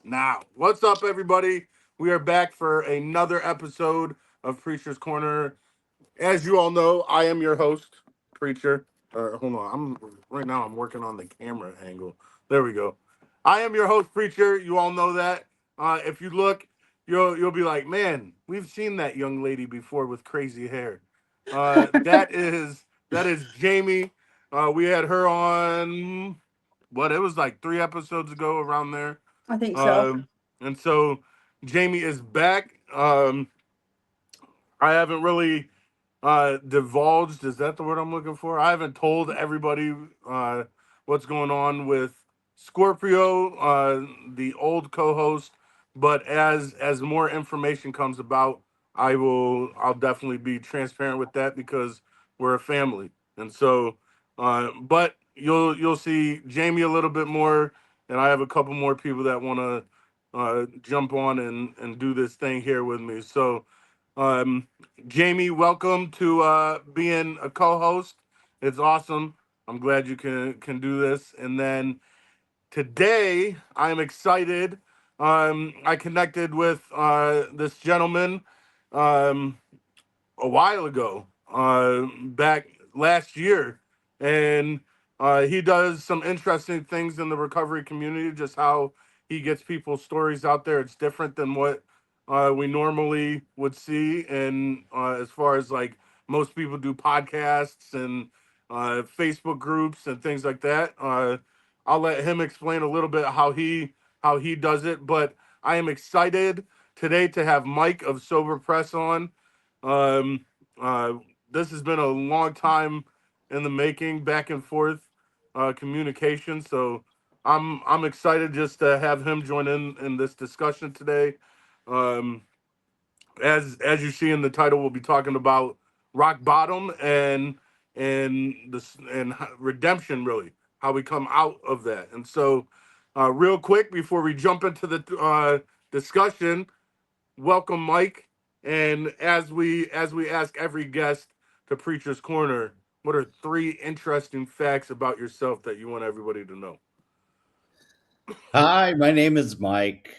Now, what's up, everybody? We are back for another episode of Preacher's Corner. As you all know, I am your host, Preacher. Hold on, right now. I'm working on the camera angle. There we go. I am your host, Preacher. You all know that. If you look, you'll be like, man, we've seen that young lady before with crazy hair. That is Jayme. We had her on what it was like 3 episodes ago, around there. I think so. And so Jayme is back. I haven't really divulged, is that the word I'm looking for? I haven't told everybody what's going on with Scorpio, the old co-host, but as more information comes about, I'll definitely be transparent with that because we're a family. And so but you'll see Jayme a little bit more, and I have a couple more people that want to jump on and do this thing here with me. So um, Jayme, welcome to being a co-host. It's awesome. I'm glad you can do this. And then today, I'm excited. I connected with this gentleman um, a while ago, back last year, and he does some interesting things in the recovery community. Just how he gets people's stories out there, it's different than what we normally would see. And as far as like most people do podcasts and Facebook groups and things like that, I'll let him explain a little bit how he does it. But I am excited today to have Mike of Sober Press on. um, uh, this has been a long time in the making, back and forth communication. So I'm excited just to have him join in this discussion today. Um, as you see in the title, we'll be talking about rock bottom and redemption, really, how we come out of that. And so, real quick before we jump into the discussion, welcome, Mike. And as we ask every guest to Preacher's Corner, what are three interesting facts about yourself that you want everybody to know? Hi, my name is Mike.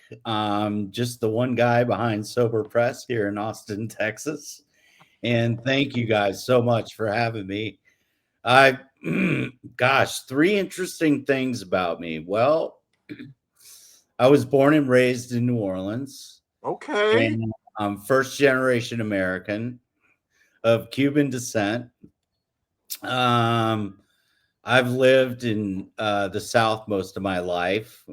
Just the one guy behind Sober Press here in Austin, Texas. And thank you guys so much for having me. I, gosh, three interesting things about me. Well, I was born and raised in New Orleans, Okay. and I'm first generation American of Cuban descent. Um, I've lived in the South most of my life,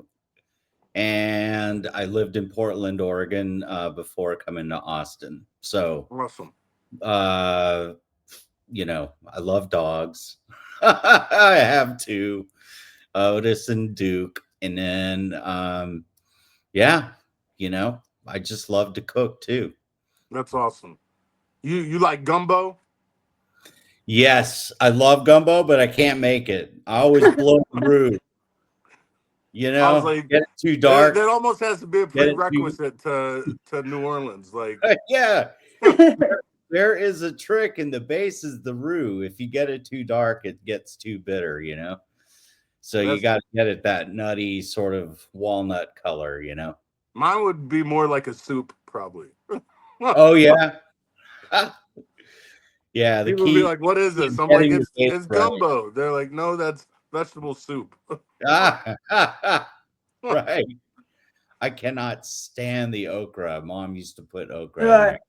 and I lived in Portland, Oregon, before coming to Austin. So, Awesome. uh, I love dogs. I have two, Otis and Duke, and then, yeah, I just love to cook too. That's awesome. You like gumbo? Yes, I love gumbo, but I can't make it. I always blow the root. I was like, Get it too that dark, almost has to be a get it too. prerequisite to New Orleans. Like, Yeah, there is a trick, and the base is the roux. If you get it too dark, it gets too bitter. So you that's got to get it that nutty sort of walnut color. mine would be more like a soup, probably. Oh yeah, yeah. The People would be key like, "What is is this?" I'm like, getting the "It's base it's right. gumbo." They're like, "No, that's vegetable soup." Right. I cannot stand the okra. Mom used to put okra in there. Right.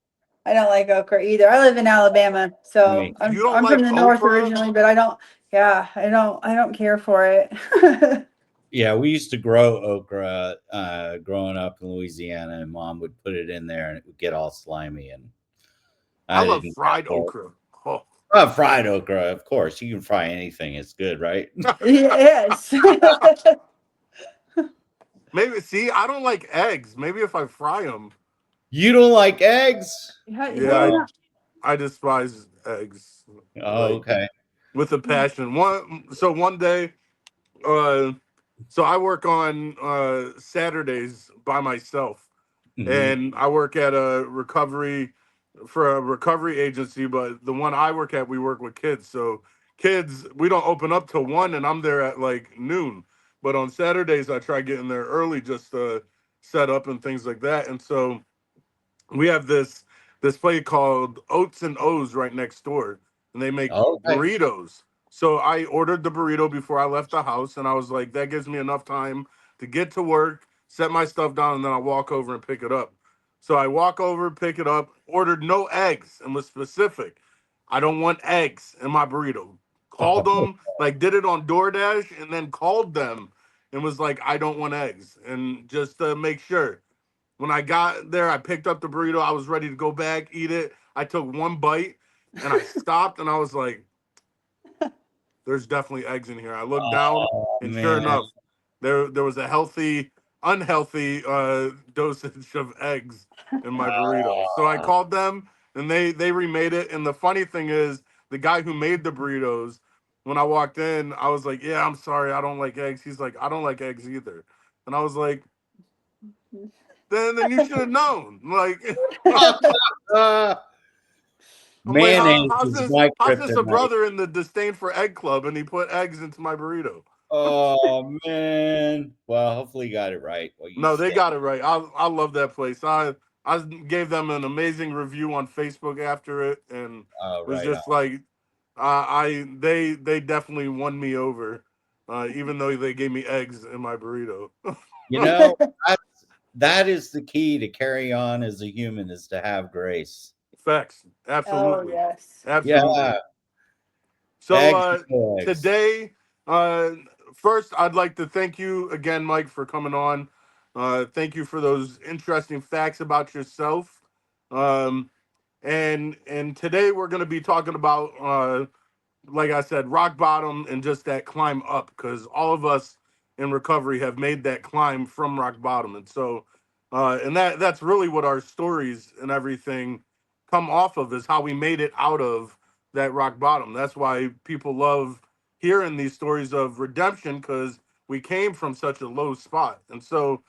I don't like okra either. I live in Alabama, so Me. You I'm don't I'm from like the north okra? originally, but I don't. Yeah, I don't care for it. Yeah, we used to grow okra growing up in Louisiana, and Mom would put it in there, and it would get all slimy, and I I love didn't care fried for it. okra. Oh. Fried okra, of course. You can fry anything; it's good, right? Yes. Maybe see, I don't like eggs. Maybe if I fry them, You don't like eggs? yeah, What do I you What? not? I despise eggs Oh, like okay. with a passion. One day, uh, so I work on Saturdays by myself, Hmm. and I work at a recovery for a recovery agency. But the one I work at, we work with kids. So kids, we don't open up till 1, and I'm there at like noon. But on Saturdays, I try getting there early just to set up and things like that. And so we have this place called Oats and O's right next door, and they make Okay. burritos. So I ordered the burrito before I left the house, and I was like, that gives me enough time to get to work, set my stuff down, and then I'll walk over and pick it up. So I walk over, pick it up, ordered no eggs, and was specific. I don't want eggs in my burrito. Called them, like did it on DoorDash, and then called them and was like, I don't want eggs, and just to make sure. When I got there, I picked up the burrito. I was ready to go back, eat it. I took one bite and I stopped and I was like, there's definitely eggs in here. I looked down Oh and sure man. enough, there was a unhealthy dosage of eggs in my burrito. So I Ah, called them and they remade it. And the funny thing is, the guy who made the burritos, when I walked in, I was like, yeah, I'm sorry, I don't like eggs. He's like, I don't like eggs either. And I was like, then you should have known. Like ah. I'm like, Mayonnaise is my how's this a kryptonite. brother in the disdain for egg club and he put eggs into my burrito? Oh man. Well, hopefully you got it right. Well, you No, they stay. got it right. I love that place. I gave them an amazing review on Facebook after it, and Oh, was right on. just like, I they definitely won me over, even though they gave me eggs in my burrito. You know, that's that is the key to carry on as a human is to have grace. Facts, Oh, absolutely, yes. absolutely. Yeah, So eggs or eggs. today, uh, first, I'd like to thank you again, Mike, for coming on. Thank you for those interesting facts about yourself. Um, and today we're going to be talking about like I said, rock bottom and just that climb up because all of us in recovery have made that climb from rock bottom. And so, and that's really what our stories and everything come off of is how we made it out of that rock bottom. That's why people love hearing these stories of redemption because we came from such a low spot. And so,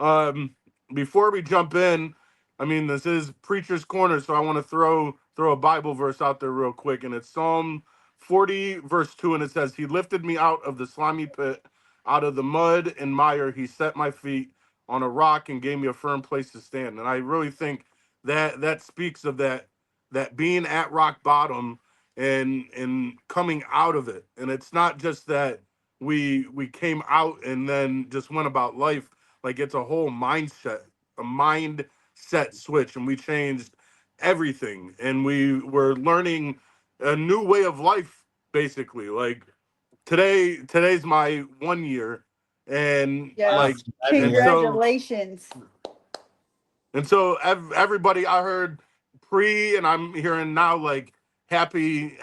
um, before we jump in, I mean, this is Preacher's Corner, so I want to throw a Bible verse out there real quick, and it's Psalm 40, verse 2, and it says, He lifted me out of the slimy pit, out of the mud and mire. He set my feet on a rock and gave me a firm place to stand. And I really think that speaks of that being at rock bottom and coming out of it. And it's not just that we came out and then just went about life. Like it's a whole mindset, a mindset switch, and we changed everything. And we were learning a new way of life basically like today's my 1 year and Wow, like Yes. and congratulations. so Congratulations. everybody I heard pre and I'm hearing now like happy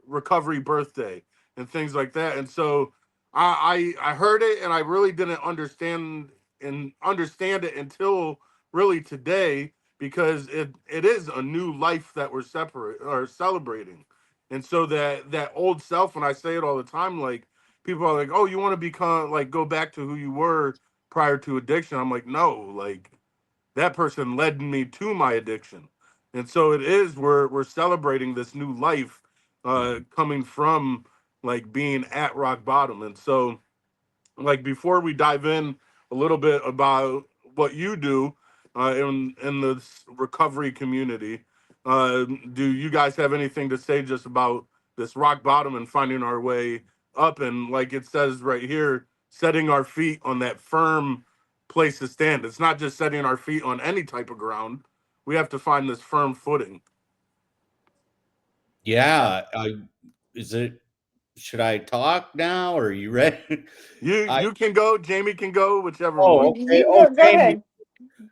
recovery birthday and things like that. And so I heard it and I really didn't understand it until really today because it is a new life that we're separate or celebrating. And so that old self, and I say it all the time, like people are like, oh, you want to become like go back to who you were prior to addiction. I'm like, no, like that person led me to my addiction. And so it is we're celebrating this new life coming from like being at rock bottom. And so like before we dive in a little bit about what you do in the recovery community, do you guys have anything to say just about this rock bottom and finding our way up? And like it says right here, setting our feet on that firm place to stand. It's not just setting our feet on any type of ground. We have to find this firm footing. Yeah, is it? Should I talk now? Or are you ready? I You can go, Jamie can go, whichever oh one. okay. You Oh, go Jamie. ahead.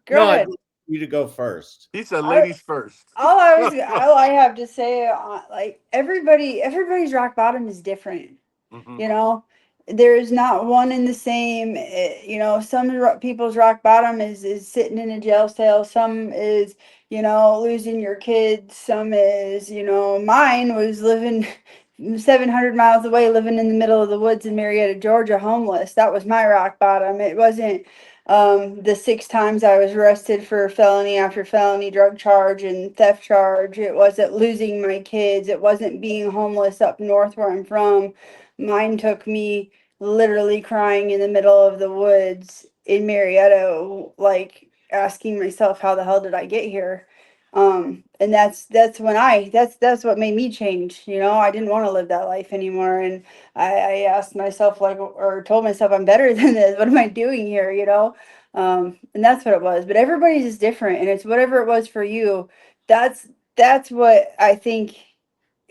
Go No, I'd ahead. like you to go first. He said I ladies first. all I have to say, like everybody's rock bottom is different. Hmm. You know, there's not one in the same. You know, some people's rock bottom is sitting in a jail cell. Some is, you know, losing your kids. Some is, you know, mine was living 700 miles away, living in the middle of the woods in Marietta, Georgia, homeless. That was my rock bottom. It wasn't the 6 times I was arrested for felony after felony drug charge and theft charge. It wasn't losing my kids. It wasn't being homeless up north where I'm from. Mine took me literally crying in the middle of the woods in Marietta, like asking myself, how the hell did I get here? And that's when that's what made me change. You know, I didn't want to live that life anymore, and I asked myself, like, or told myself, I'm better than this. What am I doing here? You know, and that's what it was. But everybody's is different, and it's whatever it was for you. That's that's what I think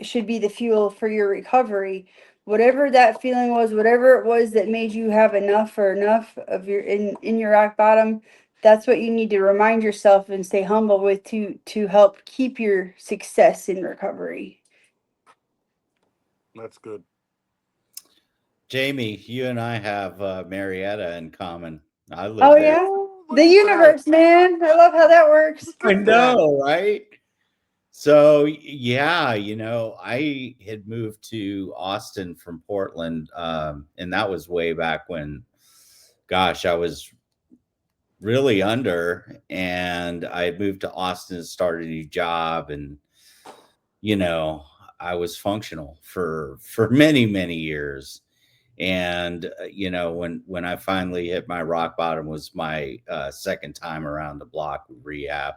should be the fuel for your recovery. Whatever that feeling was, whatever it was that made you have enough or enough of your in your rock bottom, that's what you need to remind yourself and stay humble with to help keep your success in recovery. That's good. Jayme, you and I have Marietta in common. I live Oh there. yeah. Oh, look The at that. universe, man. I love how that works. Look I at that. know, right? So yeah, I had moved to Austin from Portland, and that was way back when, gosh, I was really under, and I had moved to Austin and started a new job, and you know, I was functional for many years. And when I finally hit my rock bottom was my second time around the block with rehab.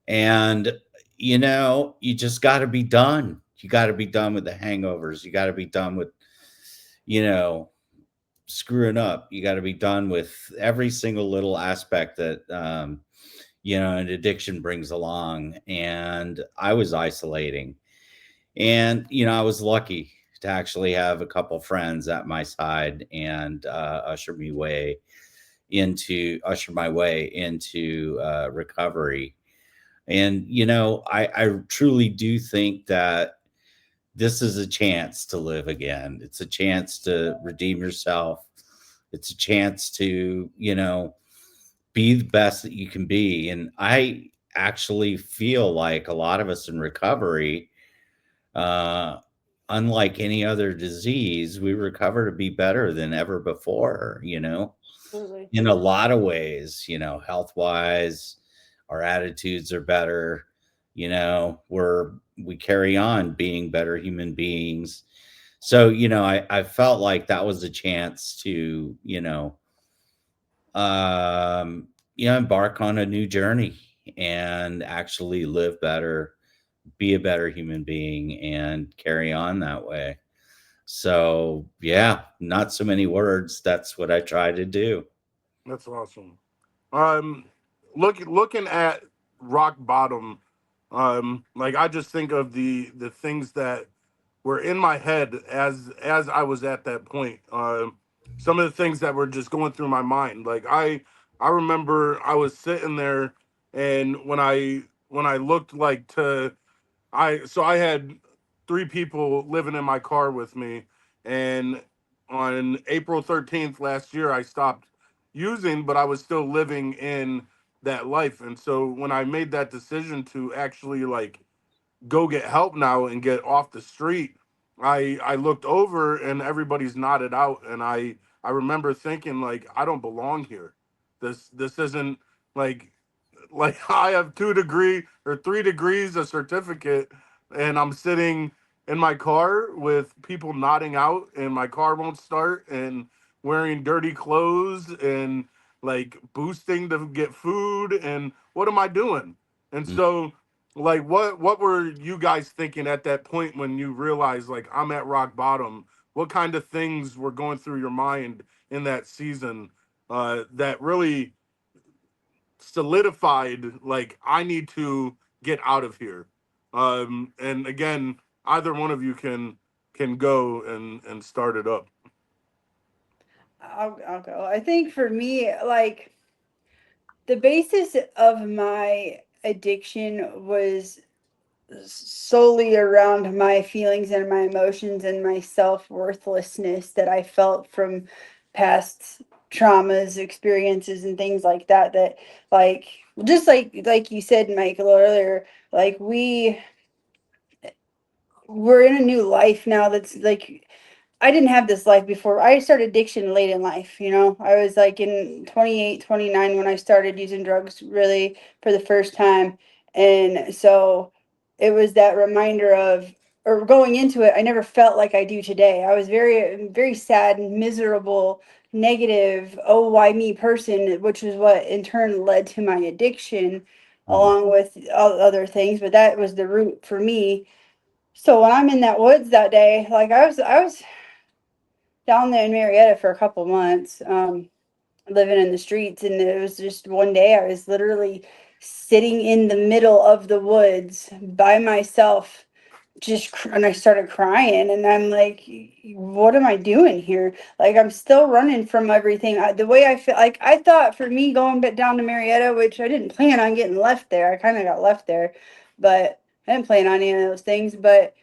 And you just got to be done. You got to be done with the hangovers. You got to be done with you know screwing up. You got to be done with every single little aspect that an addiction brings along. And I was isolating. And I was lucky to actually have a couple friends at my side and usher my way into recovery. And I truly do think that this is a chance to live again. It's a chance to redeem yourself. It's a chance to be the best that you can be. And I actually feel like a lot of us in recovery, uh, unlike any other disease, we recover to be better than ever before, Absolutely. in a lot of ways, health wise, our attitudes are better, we carry on being better human beings. So, I felt like that was a chance to, embark on a new journey and actually live better, be a better human being, and carry on that way. So, yeah, not so many words. That's what I try to do. That's awesome. Um, looking at rock bottom, like I just think of the things that were in my head as I was at that point. Some of the things that were just going through my mind. Like I remember I was sitting there, and when I looked like to I had three people living in my car with me, and on April 13th last year I stopped using, but I was still living in that life. And so when I made that decision to actually like go get help now and get off the street, I looked over and everybody's nodded out, and I remember thinking like I don't belong here. This isn't like I have 2 degree or 3 degrees, a certificate, and I'm sitting in my car with people nodding out, and my car won't start, and wearing dirty clothes, and like boosting to get food, and what am I doing? And Mm. so, like, what were you guys thinking at that point when you realized like I'm at rock bottom? What kind of things were going through your mind in that season that really solidified like I need to get out of here? And again, either one of you can go and start it up. I'll go. I think for me, like the basis of my addiction was solely around my feelings and my emotions and my self-worthlessness that I felt from past traumas, experiences and things like that, that like just like you said, Michael, earlier, like we're in a new life now that's like I didn't have this life before. I started addiction late in life, you know. I was like in 28, 29 when I started using drugs really for the first time. And so it was that reminder of or going into it, I never felt like I do today. I was very sad and miserable, negative, oh, why me person, which is what in turn led to my addiction, Mhm. along with other things. But that was the root for me. So when I'm in that woods that day, like I was down there in Marietta for a couple months, living in the streets, and it was just one day I was literally sitting in the middle of the woods by myself, and I started crying, and I'm like, what am I doing here? Like, I'm still running from everything. The way I feel, like, I thought for me going back down to Marietta, which I didn't plan on getting left there. I kind of got left there, but I didn't plan on any of those things. But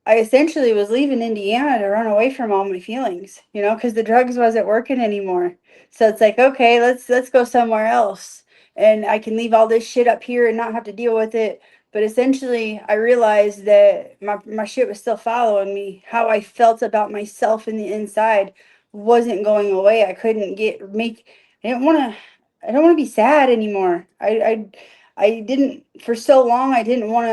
I essentially was leaving Indiana to run away from all my feelings, because the drugs wasn't working anymore. So it's like, okay, let's go somewhere else, and I can leave all this shit up here and not have to deal with it. But essentially, I realized that my shit was still following me. How I felt about myself in the inside wasn't going away. I couldn't get make. I didn't want to. I don't want to be sad anymore. I didn't for so long. I didn't want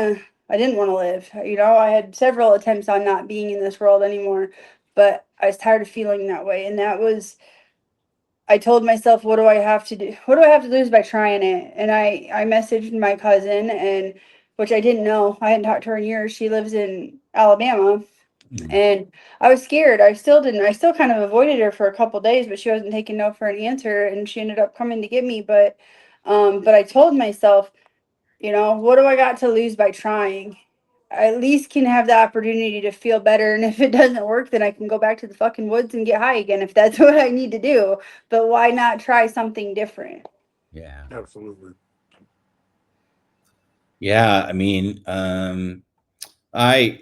to live. I had several attempts on not being in this world anymore, but I was tired of feeling that way. And that was, I told myself, what do I have to do? What do I have to lose by trying it? And I messaged my cousin, and which I didn't know. I hadn't talked to her in years. She lives in Alabama. Mhm. And I was scared. I still kind of avoided her for a couple days, but she wasn't taking no for an answer. And she ended up coming to get me. But I told myself, what do I got to lose by trying? I at least can have the opportunity to feel better. And if it doesn't work, then I can go back to the fucking woods and get high again if that's what I need to do. But why not try something different? Yeah. Absolutely. Yeah. I mean, I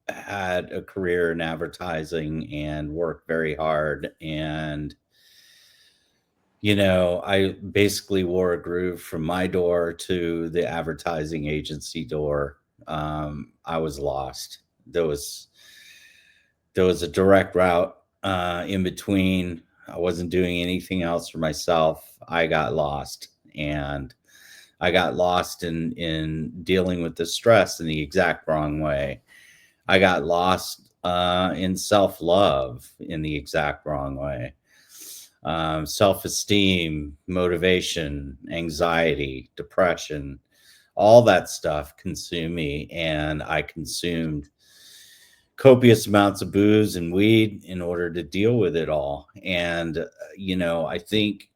had a career in advertising and worked very hard. And, I basically wore a groove from my door to the advertising agency door. I was lost. There was there was a direct route in between. I wasn't doing anything else for myself. I got lost, and I got lost in dealing with the stress in the exact wrong way. I got lost in self love in the exact wrong way. Self esteem, motivation, anxiety, depression, all that stuff consumed me, and I consumed copious amounts of booze and weed in order to deal with it all. And, I think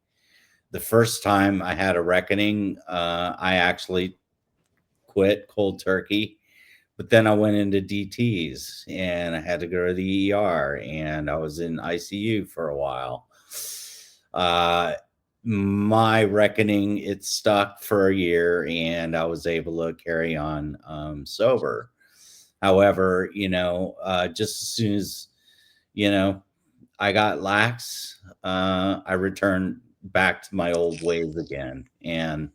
the first time I had a reckoning, I actually quit cold turkey. But then I went into DTs and I had to go to the ER and I was in ICU for a while. Uh, my reckoning, it stuck for a year and I was able to carry on sober. However, just as soon as, you know, I got lax, I returned back to my old ways again. And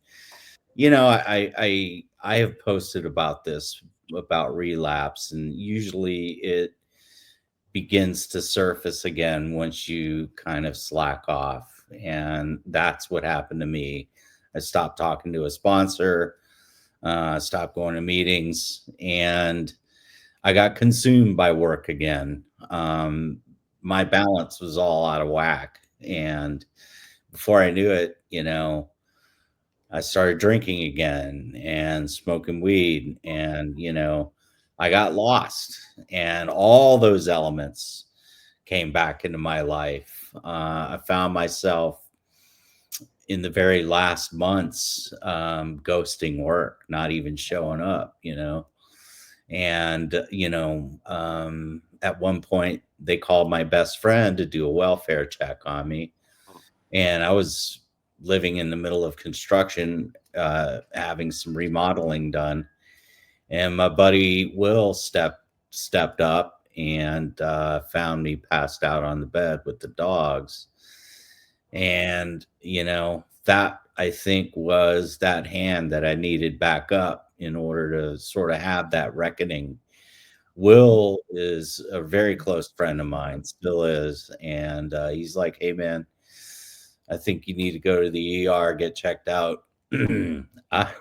I have posted about this about relapse, and usually it begins to surface again once you kind of slack off, and that's what happened to me. I stopped talking to a sponsor, stopped going to meetings, and I got consumed by work again. My balance was all out of whack, and before I knew it, I started drinking again and smoking weed, and I got lost, and all those elements came back into my life. I found myself in the very last months ghosting work, not even showing up, and at one point they called my best friend to do a welfare check on me, and I was living in the middle of construction, having some remodeling done, and my buddy Will stepped up and found me passed out on the bed with the dogs, and that I think was that hand that I needed back up in order to sort of have that reckoning. Will is a very close friend of mine, still is, and he's like, "Hey, man, I think you need to go to the ER, get checked out." I,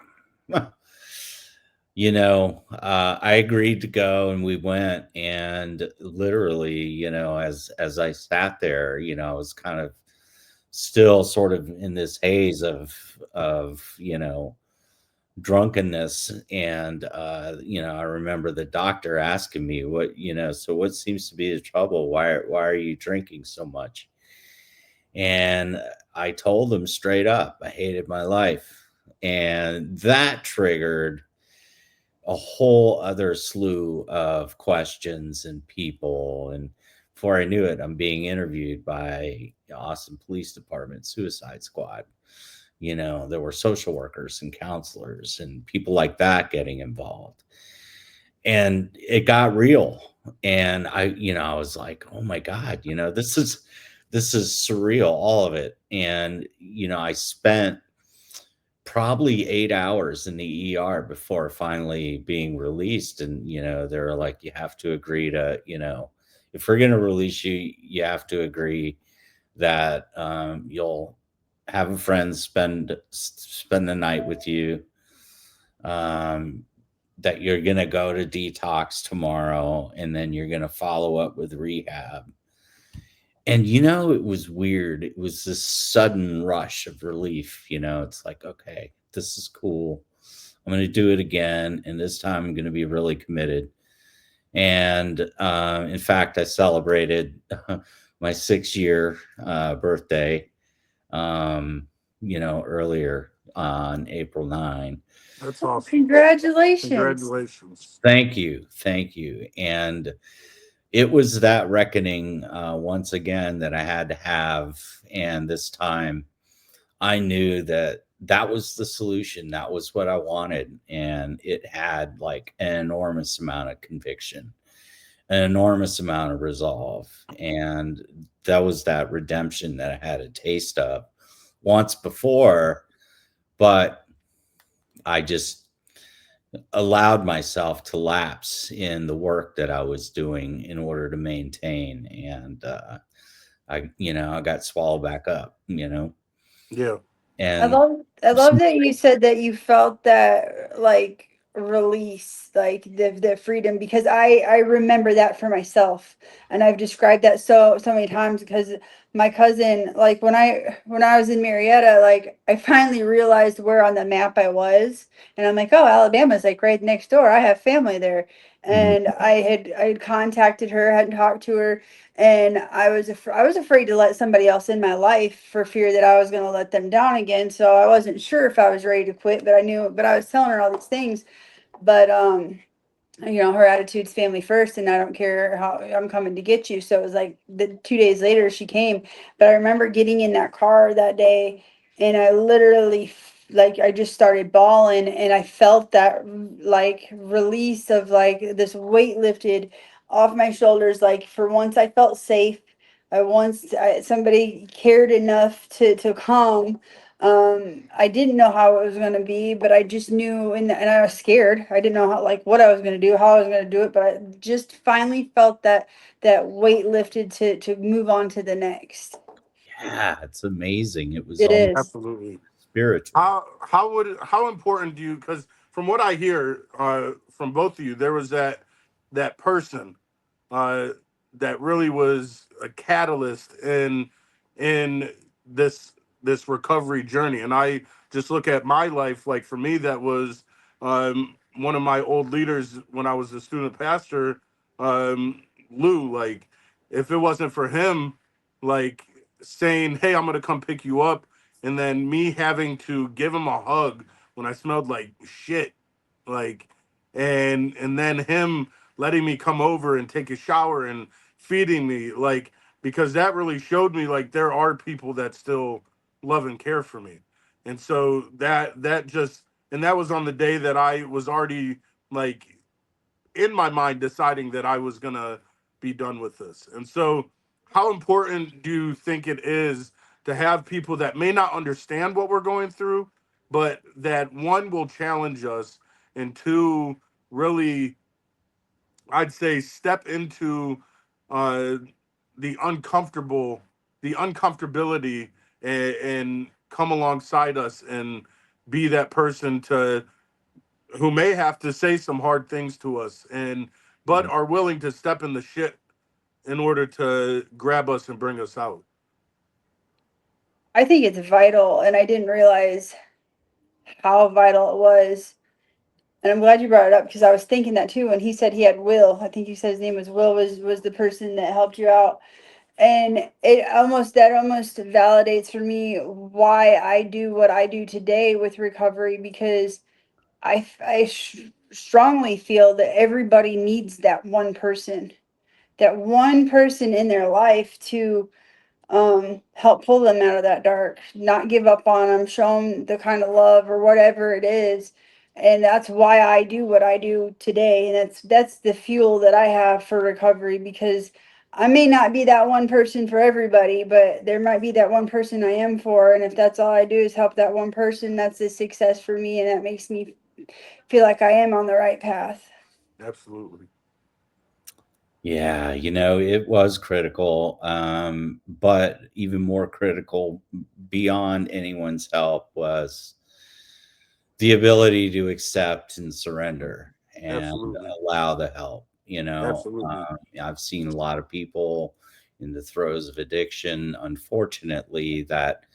I agreed to go and we went, and literally, as I sat there, I was kind of still sort of in this haze of drunkenness. And I remember the doctor asking me, so what seems to be the trouble? Why are you drinking so much? And I told him straight up, I hated my life. And that triggered a whole other slew of questions and people. And before I knew it, I'm being interviewed by Austin Police Department Suicide Squad. There were social workers and counselors and people like that getting involved. And it got real. And I was like, oh my God, this is surreal, all of it. And I spent probably 8 hours in the ER before finally being released. And, they were like, you have to agree to, if we're going to release you, you have to agree that you'll have a friend spend the night with you, um, that you're going to go to detox tomorrow, and then you're going to follow up with rehab. And it was weird. It was this sudden rush of relief. It's like, okay, this is cool. I'm going to do it again. And this time I'm going to be really committed. And in fact, I celebrated my 6 year birthday, um, earlier on April 9. That's Oh, awesome. congratulations. Congratulations. Thank you. Thank you. And it was that reckoning, once again, that I had to have. And this time I knew that that was the solution. That was what I wanted. And it had like an enormous amount of conviction, an enormous amount of resolve. And that was that redemption that I had a taste of once before. But I just allowed myself to lapse in the work that I was doing in order to maintain. And I got swallowed back up. Yeah. I And love I love that you said that you felt that like release, like the freedom, because I remember that for myself, and I've described that so many times because my cousin, like when I was in Marietta, like I finally realized where on the map I was, and I'm like, oh, Alabama's like right next door. I have family there, Mhm. and I had contacted her, hadn't talked to her, and I was afraid to let somebody else in my life for fear that I was going to let them down again. So I wasn't sure if I was ready to quit, but I was telling her all these things. But her attitude's family first, and I don't care how I'm coming to get you. So it was like the 2 days later she came. But I remember getting in that car that day, and I literally like I just started bawling, and I felt that like release of like this weight lifted off my shoulders. Like for once I felt safe. Somebody cared enough to come. I didn't know how it was going to be, but I just knew, and I was scared. I didn't know how, like, what I was going to do, how I was going to do it, but I just finally felt that weight lifted to move on to the next. Yeah, it's amazing. It was It almost is. Absolutely. spiritual. How important do you, because from what I hear from both of you, there was that person uh, that really was a catalyst in this this recovery journey. And I just look at my life, like for me, that was one of my old leaders when I was a student pastor, Lou. Like if it wasn't for him, like saying, "Hey, I'm gonna come pick you up," and then me having to give him a hug when I smelled like shit, like, and then him letting me come over and take a shower and feeding me, like, because that really showed me like there are people that still love and care for me. And so that just, and that was on the day that I was already like in my mind deciding that I was gonna be done with this. And so how important do you think it is to have people that may not understand what we're going through, but that one will challenge us, and two really, I'd say, step into uh, the uncomfortable, the uncomfortability, and come alongside us and be that person to who may have to say some hard things to us, and but Mhm. are willing to step in the shit in order to grab us and bring us out. I think it's vital, and I didn't realize how vital it was. And I'm glad you brought it up because I was thinking that too when he said he had Will. I think you said his name was Will, was the person that helped you out. And that almost validates for me why I do what I do today with recovery, because I strongly feel that everybody needs that one person in their life to help pull them out of that dark, not give up on them, show them the kind of love or whatever it is. And that's why I do what I do today, and that's the fuel that I have for recovery, because I may not be that one person for everybody, but there might be that one person I am for, and if that's all I do is help that one person, that's a success for me, and that makes me feel like I am on the right path. Absolutely. Yeah, it was critical, but even more critical beyond anyone's help was the ability to accept and surrender and Absolutely. allow the help. Absolutely. I've seen a lot of people in the throes of addiction, unfortunately, that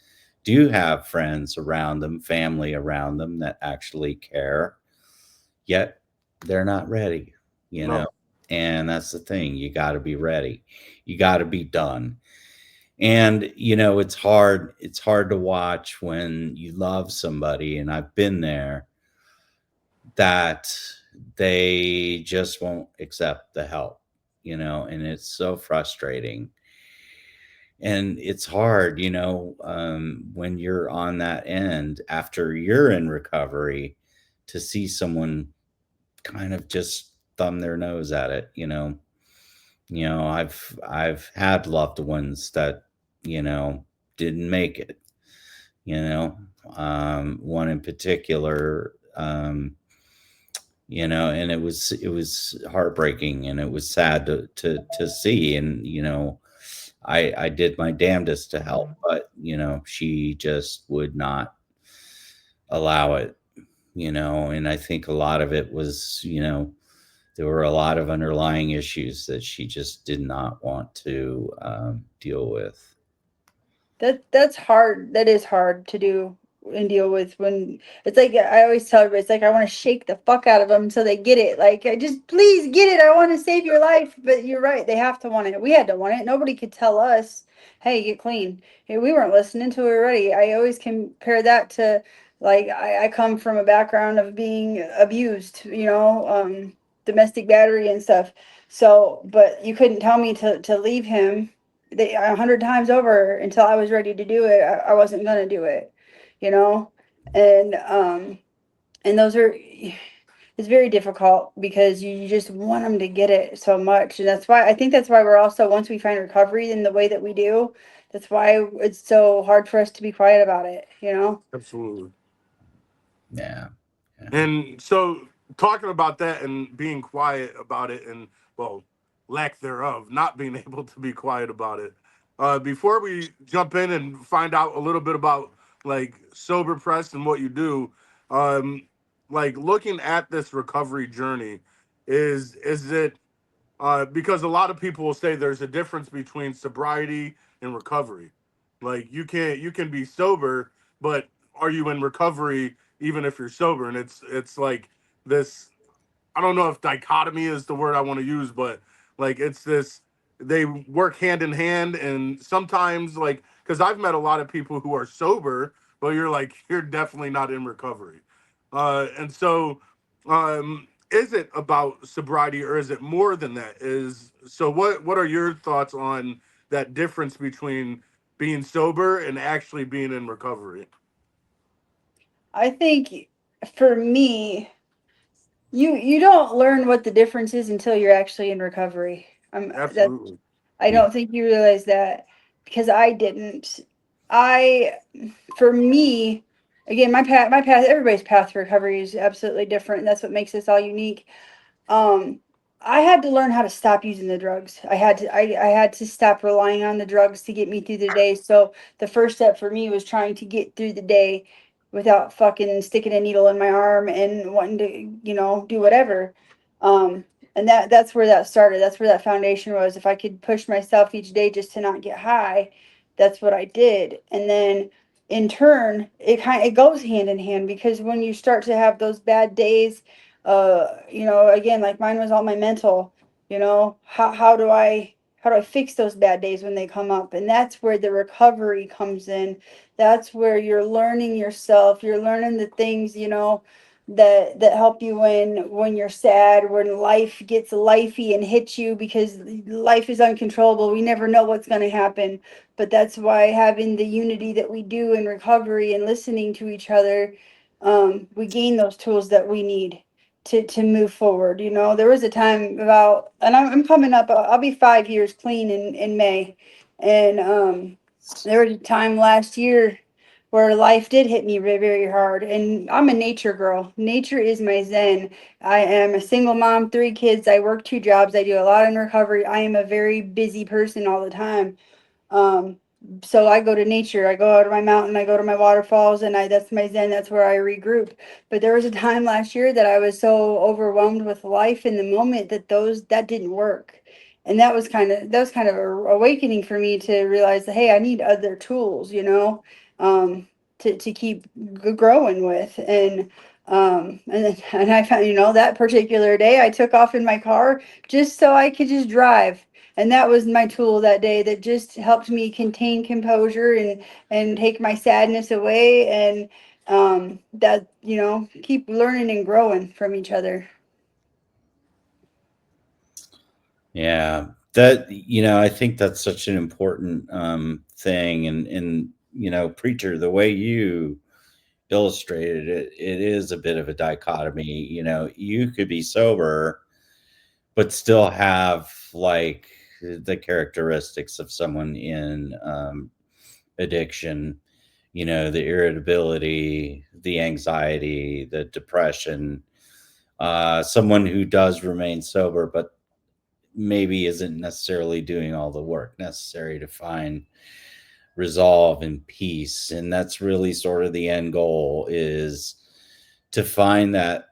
do have friends around them, family around them that actually care, yet they're not ready, you know. No. And that's the thing, you got to be ready. You got to be done. And it's hard to watch when you love somebody, and I've been there, that they just won't accept the help, and it's so frustrating. And it's hard, when you're on that end after you're in recovery, to see someone kind of just thumb their nose at it. I've had loved ones that, you know, didn't make it, you know. One in particular, and it was heartbreaking, and it was sad to see. And I did my damnedest to help, but she just would not allow it. And I think a lot of it was, there were a lot of underlying issues that she just did not want to deal with. That's hard. That is hard to do and deal with. When it's like, I always tell everybody, it's like I want to shake the fuck out of them until they get it. Like, I just, please get it. I want to save your life. But you're right. They have to want it. We had to want it. Nobody could tell us, hey, get clean. Hey, we weren't listening until we were ready. I always compare that to, like, I come from a background of being abused, domestic battery and stuff. So, but you couldn't tell me to leave him 100 times over until I was ready to do it. I wasn't gonna do it, you know, and those are, it's very difficult because you just want them to get it so much, and that's why we're also, once we find recovery in the way that we do, that's why it's so hard for us to be quiet about it. Absolutely. Yeah. Yeah. And so, talking about that and being quiet about it, and well, lack thereof, not being able to be quiet about it. Before we jump in and find out a little bit about like sober press and what you do, um, like looking at this recovery journey, is it because a lot of people will say there's a difference between sobriety and recovery. Like you can be sober, but are you in recovery even if you're sober? And it's like this. I don't know if dichotomy is the word I want to use, but like it's this. They work hand in hand, and sometimes like because I've met a lot of people who are sober, but you're like you're definitely not in recovery, and so is it about sobriety or is it more than that? Is so what are your thoughts on that difference between being sober and actually being in recovery? I think for me, you don't learn what the difference is until you're actually in recovery. That's Absolutely. I Yeah. don't think you realize that, because I didn't. I, for me, again, my path, everybody's path to recovery is absolutely different, and that's what makes us all unique. Um, I had to learn how to stop using the drugs. I had to stop relying on the drugs to get me through the day. So the first step for me was trying to get through the day without fucking sticking a needle in my arm and wanting to, do whatever. Um, and that's where that started. That's where that foundation was. If I could push myself each day just to not get high, that's what I did. And then in turn, it goes hand in hand, because when you start to have those bad days, again, like mine was all my mental, how do I fix those bad days when they come up? And that's where the recovery comes in. That's where you're learning yourself. You're learning the things, that help you when you're sad, when life gets lifey and hits you, because life is uncontrollable. We never know what's going to happen. But that's why having the unity that we do in recovery and listening to each other, we gain those tools that we need to move forward. There was a time and I'm coming up, I'll be 5 years clean in May. And there was a time last year where life did hit me very, very hard. And I'm a nature girl. Nature is my zen. I am a single mom, 3 kids. I work 2 jobs. I do a lot in recovery. I am a very busy person all the time. Um, so I go to nature. I go out to my mountain. I go to my waterfalls, and that's my zen. That's where I regroup. But there was a time last year that I was so overwhelmed with life in the moment that didn't work. And that was kind of a awakening for me to realize that, hey, I need other tools, um, to keep growing with. And I found, that particular day I took off in my car just so I could just drive. And that was my tool that day, that just helped me contain composure and take my sadness away. And that, keep learning and growing from each other. Yeah, that I think that's such an important thing, and preacher, the way you illustrated it, it is a bit of a dichotomy. You could be sober but still have like the characteristics of someone in addiction, the irritability, the anxiety, the depression. Someone who does remain sober but maybe isn't necessarily doing all the work necessary to find resolve and peace. And that's really sort of the end goal, is to find that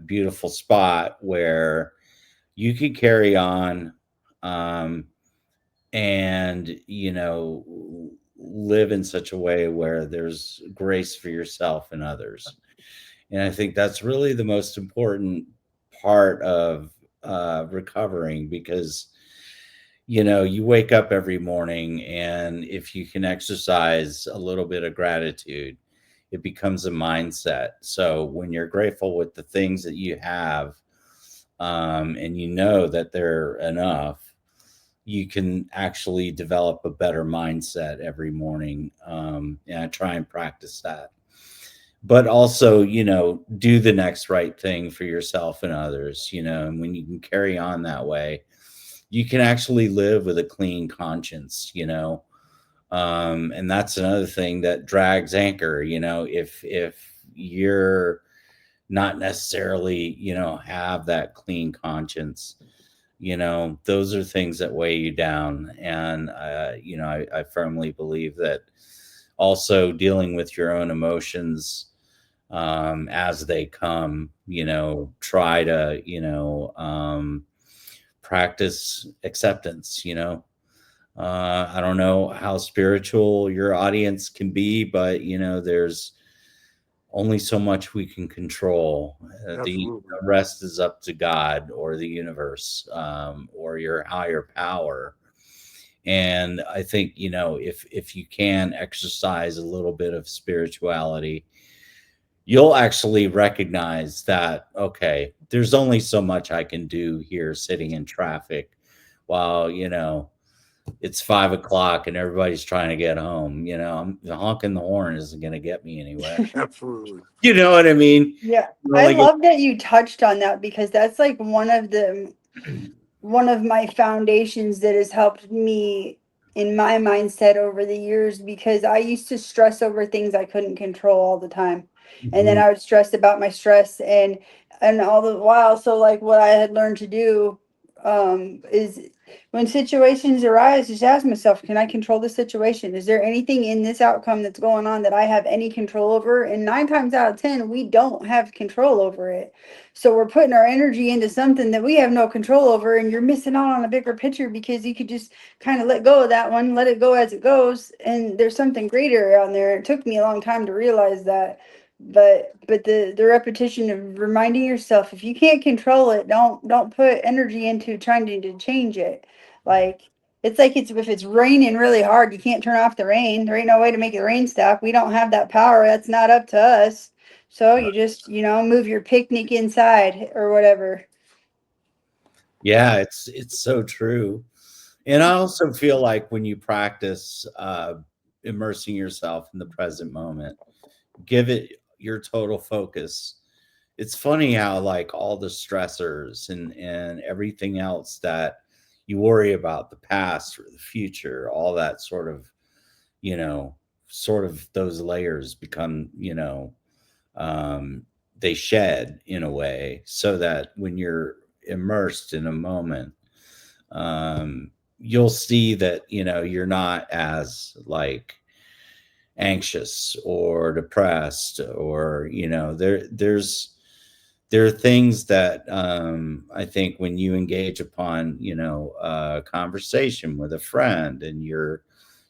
beautiful spot where you could carry on, um, and live in such a way where there's grace for yourself and others. And I think that's really the most important part of recovering, because you wake up every morning, and if you can exercise a little bit of gratitude, it becomes a mindset. So when you're grateful with the things that you have, and that they're enough, you can actually develop a better mindset every morning. And I try and practice that. But also, do the next right thing for yourself and others, and when you can carry on that way, you can actually live with a clean conscience. And that's another thing that drags anchor, if you're not necessarily, have that clean conscience, those are things that weigh you down. And I firmly believe that also dealing with your own emotions as they come, try to practice acceptance. I don't know how spiritual your audience can be, but there's only so much we can control. The Absolutely. rest is up to God or the universe, or your higher power. And I think if you can exercise a little bit of spirituality, you'll actually recognize that, okay, there's only so much I can do here sitting in traffic while it's 5 o'clock and everybody's trying to get home. The honking the horn isn't going to get me anywhere. Absolutely. You know what I mean? Yeah, I Like, love that you touched on that, because that's like one of my foundations that has helped me in my mindset over the years, because I used to stress over things I couldn't control all the time. And then Mhm. I would stress about my stress and all the while. So like what I had learned to do is when situations arise, just ask myself, can I control the situation? Is there anything in this outcome that's going on that I have any control over? And 9 times out of 10, we don't have control over it. So we're putting our energy into something that we have no control over, and you're missing out on a bigger picture because you could just kind of let go of that one, let it go as it goes. And there's something greater on there. It took me a long time to realize that, but the repetition of reminding yourself, if you can't control it, don't put energy into trying to change it. Like it's like it's if it's raining really hard, you can't turn off the rain. There ain't no way to make the rain stop. We don't have that power. That's not up to us. So you just, move your picnic inside or whatever. Yeah, it's so true. And I also feel like when you practice immersing yourself in the present moment, give it your total focus. It's funny how like all the stressors and everything else that you worry about, the past or the future, all that sort of, you know, sort of those layers become, um, they shed in a way so that when you're immersed in a moment, you'll see that, you're not as like anxious or depressed or, there are things that I think when you engage upon, a conversation with a friend and you're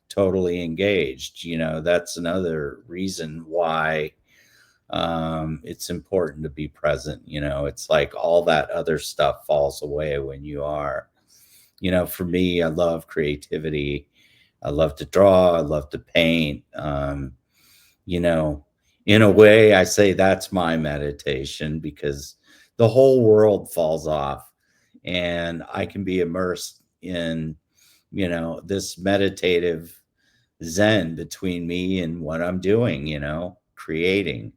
totally engaged, that's another reason why it's important to be present. It's like all that other stuff falls away when you are. For me, I love creativity. I love to draw. I love to paint. You know, in a way, I say that's my meditation because the whole world falls off and I can be immersed in, this meditative zen between me and what I'm doing, creating.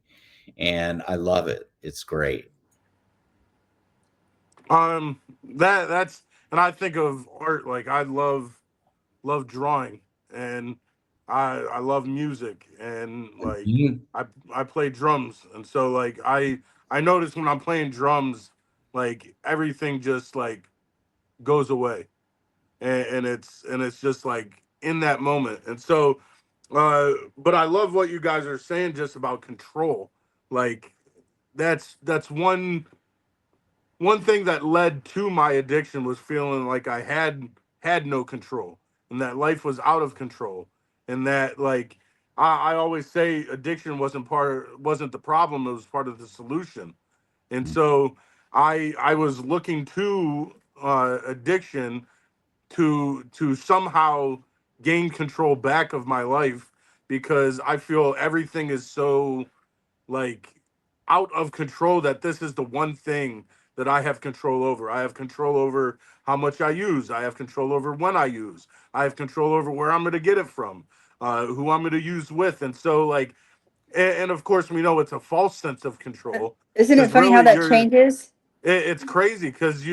And I love it. It's great. That's and I think of art like I love drawing, and I love music, and like Mhm. I I play drums, and so like I notice when I'm playing drums, like everything just like goes away, and it's just like in that moment. And so but I love what you guys are saying just about control. Like that's one thing that led to my addiction was feeling like I had no control, and that life was out of control, and that like I always say addiction wasn't the problem, it was part of the solution. And so I was looking to addiction to somehow gain control back of my life, because I feel everything is so like out of control that this is the one thing that I have control over. I have control over how much I use. I have control over when I use. I have control over where I'm going to get it from, who I'm going to use with. And so, like, and of course, we know it's a false sense of control, Isn't it because funny how really that changes? it's crazy because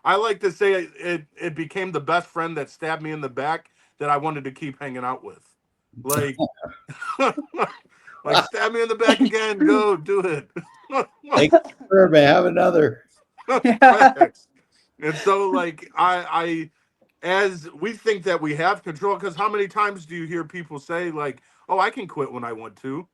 I like to say it became the best friend that stabbed me in the back that I wanted to keep hanging out with. Like, like stab me in the back again, go do it. Thank you, sir. May I have another? Yeah. Facts. And so like I as we think that we have control, because how many times do you hear people say like, oh, I can quit when I want to?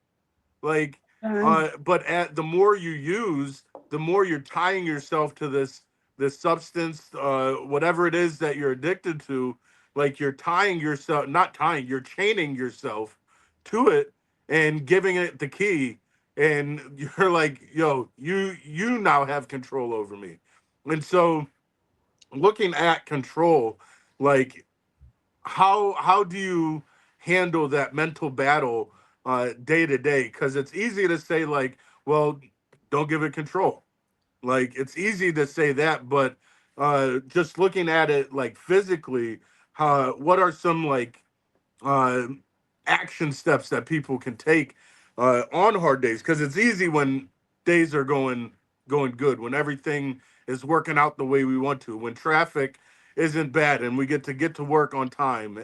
Like, but the more you use, the more you're tying yourself to this substance, whatever it is that you're addicted to. Like you're tying yourself, not tying, you're chaining yourself to it and giving it the key. And you're like, yo, you now have control over me. And so, looking at control, like how do you handle that mental battle day to day? Because it's easy to say like, well, don't give it control. Like it's easy to say that, but just looking at it like physically, what are some like uh, action steps that people can take on hard days? Because it's easy when days are going good, when everything is working out the way we want to, when traffic isn't bad, and we get to work on time,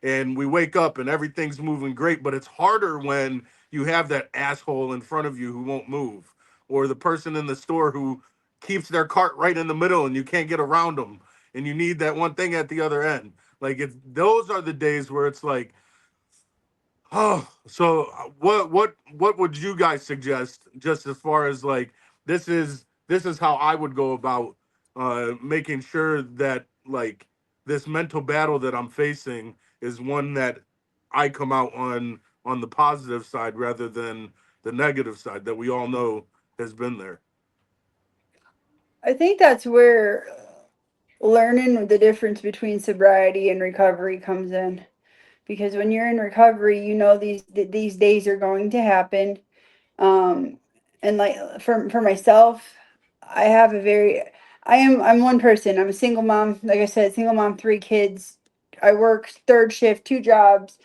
and we wake up and everything's moving great. But it's harder when you have that asshole in front of you who won't move, or the person in the store who keeps their cart right in the middle and you can't get around them, and you need that one thing at the other end. Like it's those are the days where it's like, oh, so what would you guys suggest, just as far as like, this is how I would go about making sure that like this mental battle that I'm facing is one that I come out on the positive side rather than the negative side that we all know has been there. I think that's where learning the difference between sobriety and recovery comes in, because when you're in recovery, you know these days are going to happen. um and like for myself, I have a very I'm one person. I'm a single mom, like I said, single mom, 3 kids. I work third shift, 2 jobs.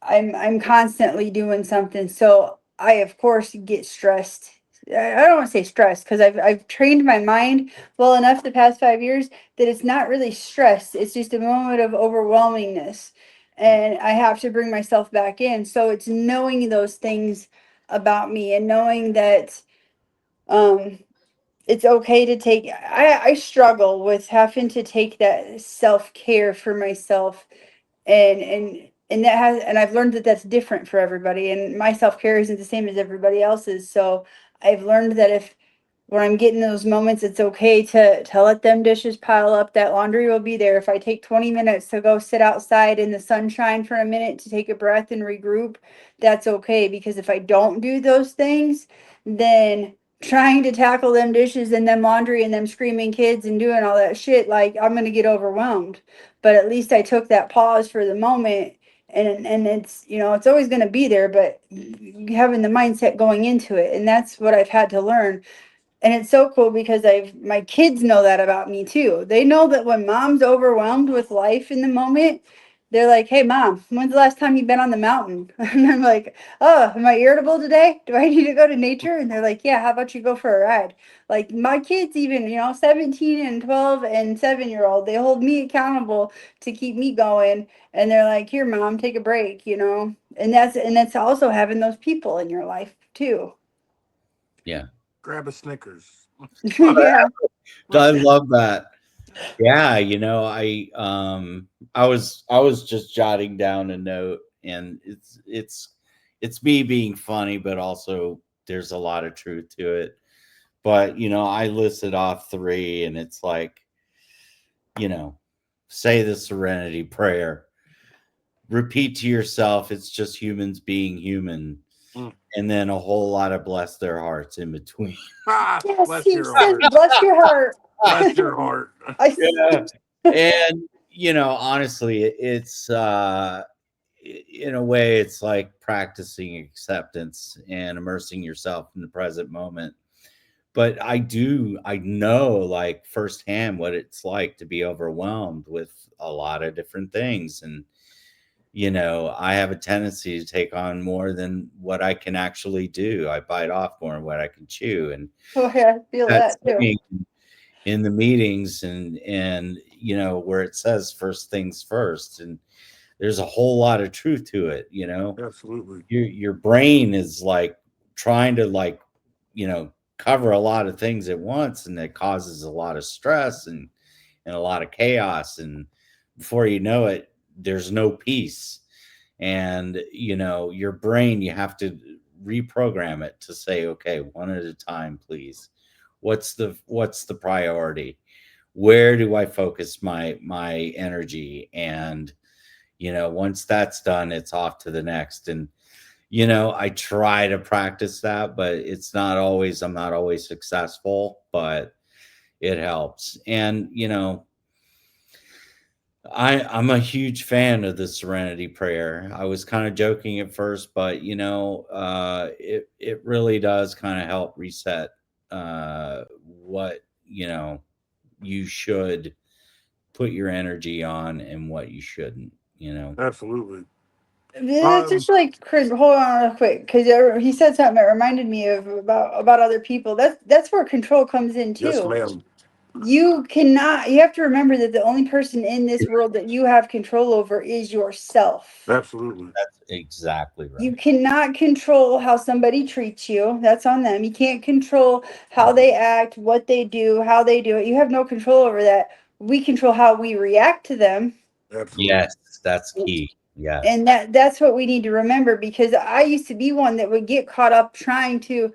I'm constantly doing something. So I of course get stressed. I don't want to say stressed, because I've trained my mind well enough the past 5 years that it's not really stress. It's just a moment of overwhelmingness. And I have to bring myself back in. So it's knowing those things about me and knowing that um it's okay to take. I struggle with having to take that self-care for myself, and that has, and I've learned that that's different for everybody, and my self-care isn't the same as everybody else's. So I've learned that if when I'm getting those moments, it's okay to let them dishes pile up. That laundry will be there. If I take 20 minutes to go sit outside in the sunshine for a minute to take a breath and regroup, that's okay, because if I don't do those things, then trying to tackle them dishes and them laundry and them screaming kids and doing all that shit, like I'm gonna get overwhelmed. But at least I took that pause for the moment, and it's, it's always gonna be there, but having the mindset going into it, and that's what I've had to learn. And it's so cool because my kids know that about me too. They know that when mom's overwhelmed with life in the moment, they're like, "Hey mom, when's the last time you've been on the mountain?" And I'm like, "Oh, am I irritable today? Do I need to go to nature?" And they're like, "Yeah, how about you go for a ride?" Like my kids, even, 17 and 12 and 7-year-old, they hold me accountable to keep me going. And they're like, "Here mom, take a break." And that's also having those people in your life too. Yeah. Grab a Snickers. Yeah. I love that. Yeah, I was just jotting down a note, and it's me being funny, but also there's a lot of truth to it. But I listed off three, and it's like, you know, say the serenity prayer, repeat to yourself, it's just humans being human, Mm. and then a whole lot of bless their hearts in between. Ah, Yes, bless he your says, heart. "Bless your heart." Bless your heart. I Yeah. And honestly, it's in a way, it's like practicing acceptance and immersing yourself in the present moment. But I know like firsthand what it's like to be overwhelmed with a lot of different things. And I have a tendency to take on more than what I can actually do. I bite off more than what I can chew. And oh yeah, I feel that that too. saying in the meetings, and where it says first things first, and there's a whole lot of truth to it. Absolutely. Your brain is like trying to like you know cover a lot of things at once, and it causes a lot of stress and a lot of chaos, and before you know it, there's no peace. And your brain, you have to reprogram it to say, okay, one at a time, please. What's the priority? Where do I focus my energy? And once that's done, it's off to the next. And I try to practice that, but I'm not always successful, but it helps. And I'm a huge fan of the serenity prayer. I was kind of joking at first, but it really does kind of help reset what you should put your energy on and what you shouldn't. Absolutely. It's Um, just like Chris. Hold on, real quick, because he said something that reminded me of about other people. That's where control comes in yes, too. ma'am. you have to remember that the only person in this world that you have control over is yourself. Absolutely. That's exactly You right. cannot control how somebody treats you. That's on them. You can't control how they act, what they do, how they do it. You have no control over that. We control how we react to them. Absolutely. Yes, that's key. Yes. And that's what we need to remember, because I used to be one that would get caught up trying to,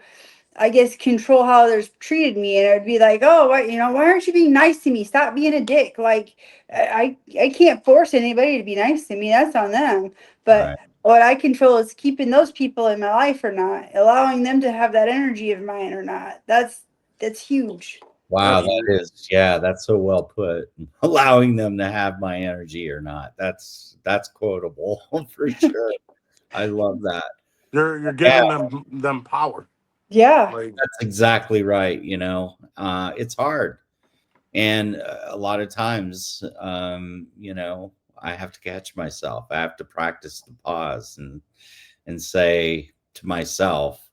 I guess, control how others treated me, and it would be like, oh, why aren't you being nice to me? Stop being a dick. Like, I can't force anybody to be nice to me. That's on them. But Right. what I control is keeping those people in my life or not, allowing them to have that energy of mine or not. That's huge. Wow, that Absolutely. is, yeah, that's so well put. Allowing them to have my energy or not. That's quotable for sure. I love that. You're Yeah, giving them power. Yeah, Like that's exactly right. It's hard. And a lot of times, I have to catch myself. I have to practice the pause and say to myself,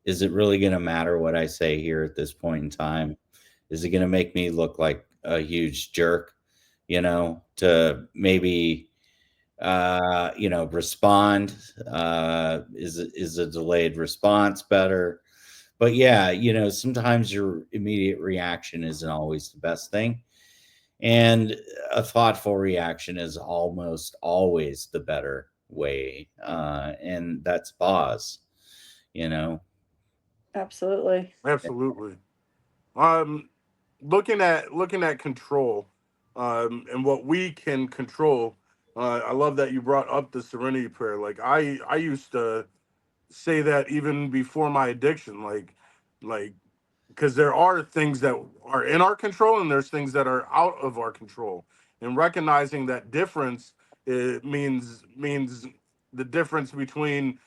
is it really going to matter what I say here at this point in time? Is it going to make me look like a huge jerk? To maybe respond. Is a delayed response better? But yeah, sometimes your immediate reaction isn't always the best thing. And a thoughtful reaction is almost always the better way. And that's pause, you know? absolutely. absolutely. Um, looking at control, and what we can control. I love that you brought up the serenity prayer. Like I used to say that even before my addiction. Like because there are things that are in our control and there's things that are out of our control, and recognizing that difference, it means the difference between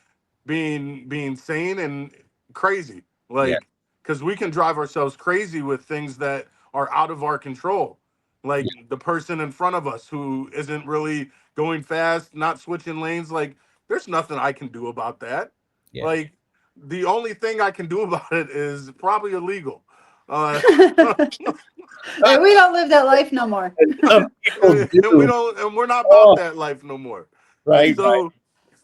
being sane and crazy. Yeah. Like, because we can drive ourselves crazy with things that are out of our control, like Yeah. the person in front of us who isn't really going fast, not switching lanes. Like, there's nothing I can do about that. Yeah. Like, the only thing I can do about it is probably illegal. Uh, And we don't live that life no more. And some people and we do. don't, and we're not about Oh, that life no more. And right, right.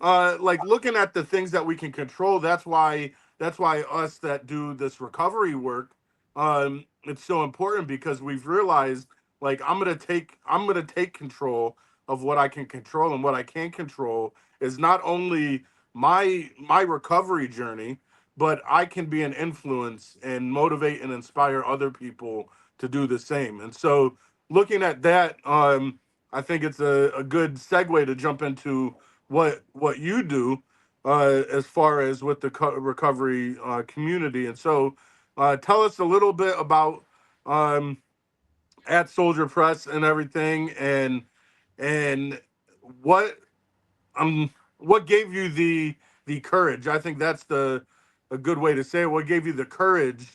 so, like looking at the things that we can control, that's why us that do this recovery work, it's so important, because we've realized, like, I'm gonna take control of what I can control, and what I can't control is not only my recovery journey, but I can be an influence and motivate and inspire other people to do the same. And so, looking at that, I think it's a good segue to jump into what you do, as far as with the recovery community. And so, tell us a little bit about, um, at Soldier Press and everything, and what what gave you the courage? I think that's the a good way to say it. What gave you the courage,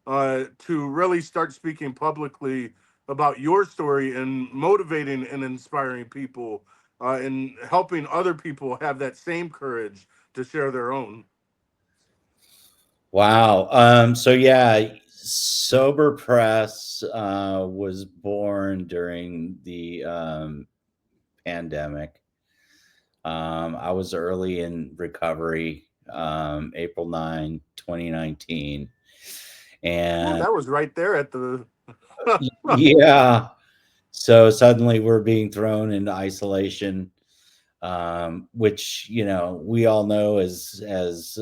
to really start speaking publicly about your story and motivating and inspiring people, and helping other people have that same courage to share their own? Wow. So yeah, Sober Press was born during the pandemic. I was early in recovery, April 9, 2019. Ooh, And that was right there at the. yeah, so suddenly we're being thrown into isolation, which we all know as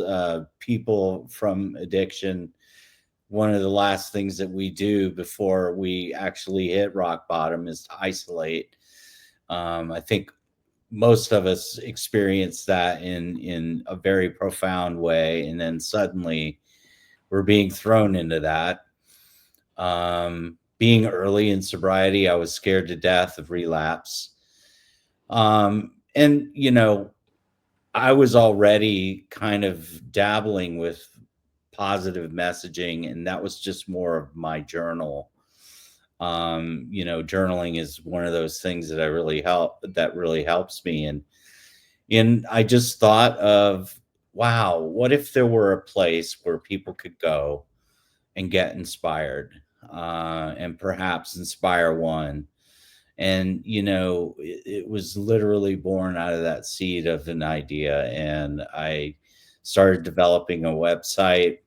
people from addiction, one of the last things that we do before we actually hit rock bottom is to isolate. I think most of us experience that in a very profound way, and then suddenly we're being thrown into that. Being early in sobriety, I was scared to death of relapse. And I was already kind of dabbling with positive messaging, and that was just more of my journal. Journaling is one of those things that really helps me. And I just thought of, wow, what if there were a place where people could go and get inspired? and perhaps inspire one. And it was literally born out of that seed of an idea, and I started developing a website,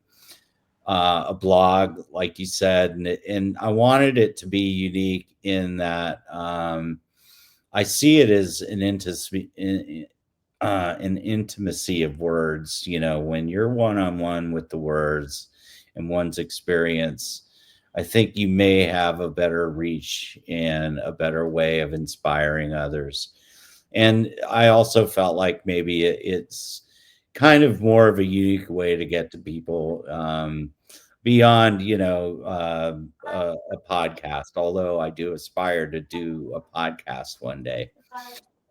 a blog, like you said, and I wanted it to be unique in that I see it as an intimacy of words. When you're one on one with the words and one's experience, I think you may have a better reach and a better way of inspiring others. And I also felt like maybe it's kind of more of a unique way to get to people, beyond a podcast, although I do aspire to do a podcast one day.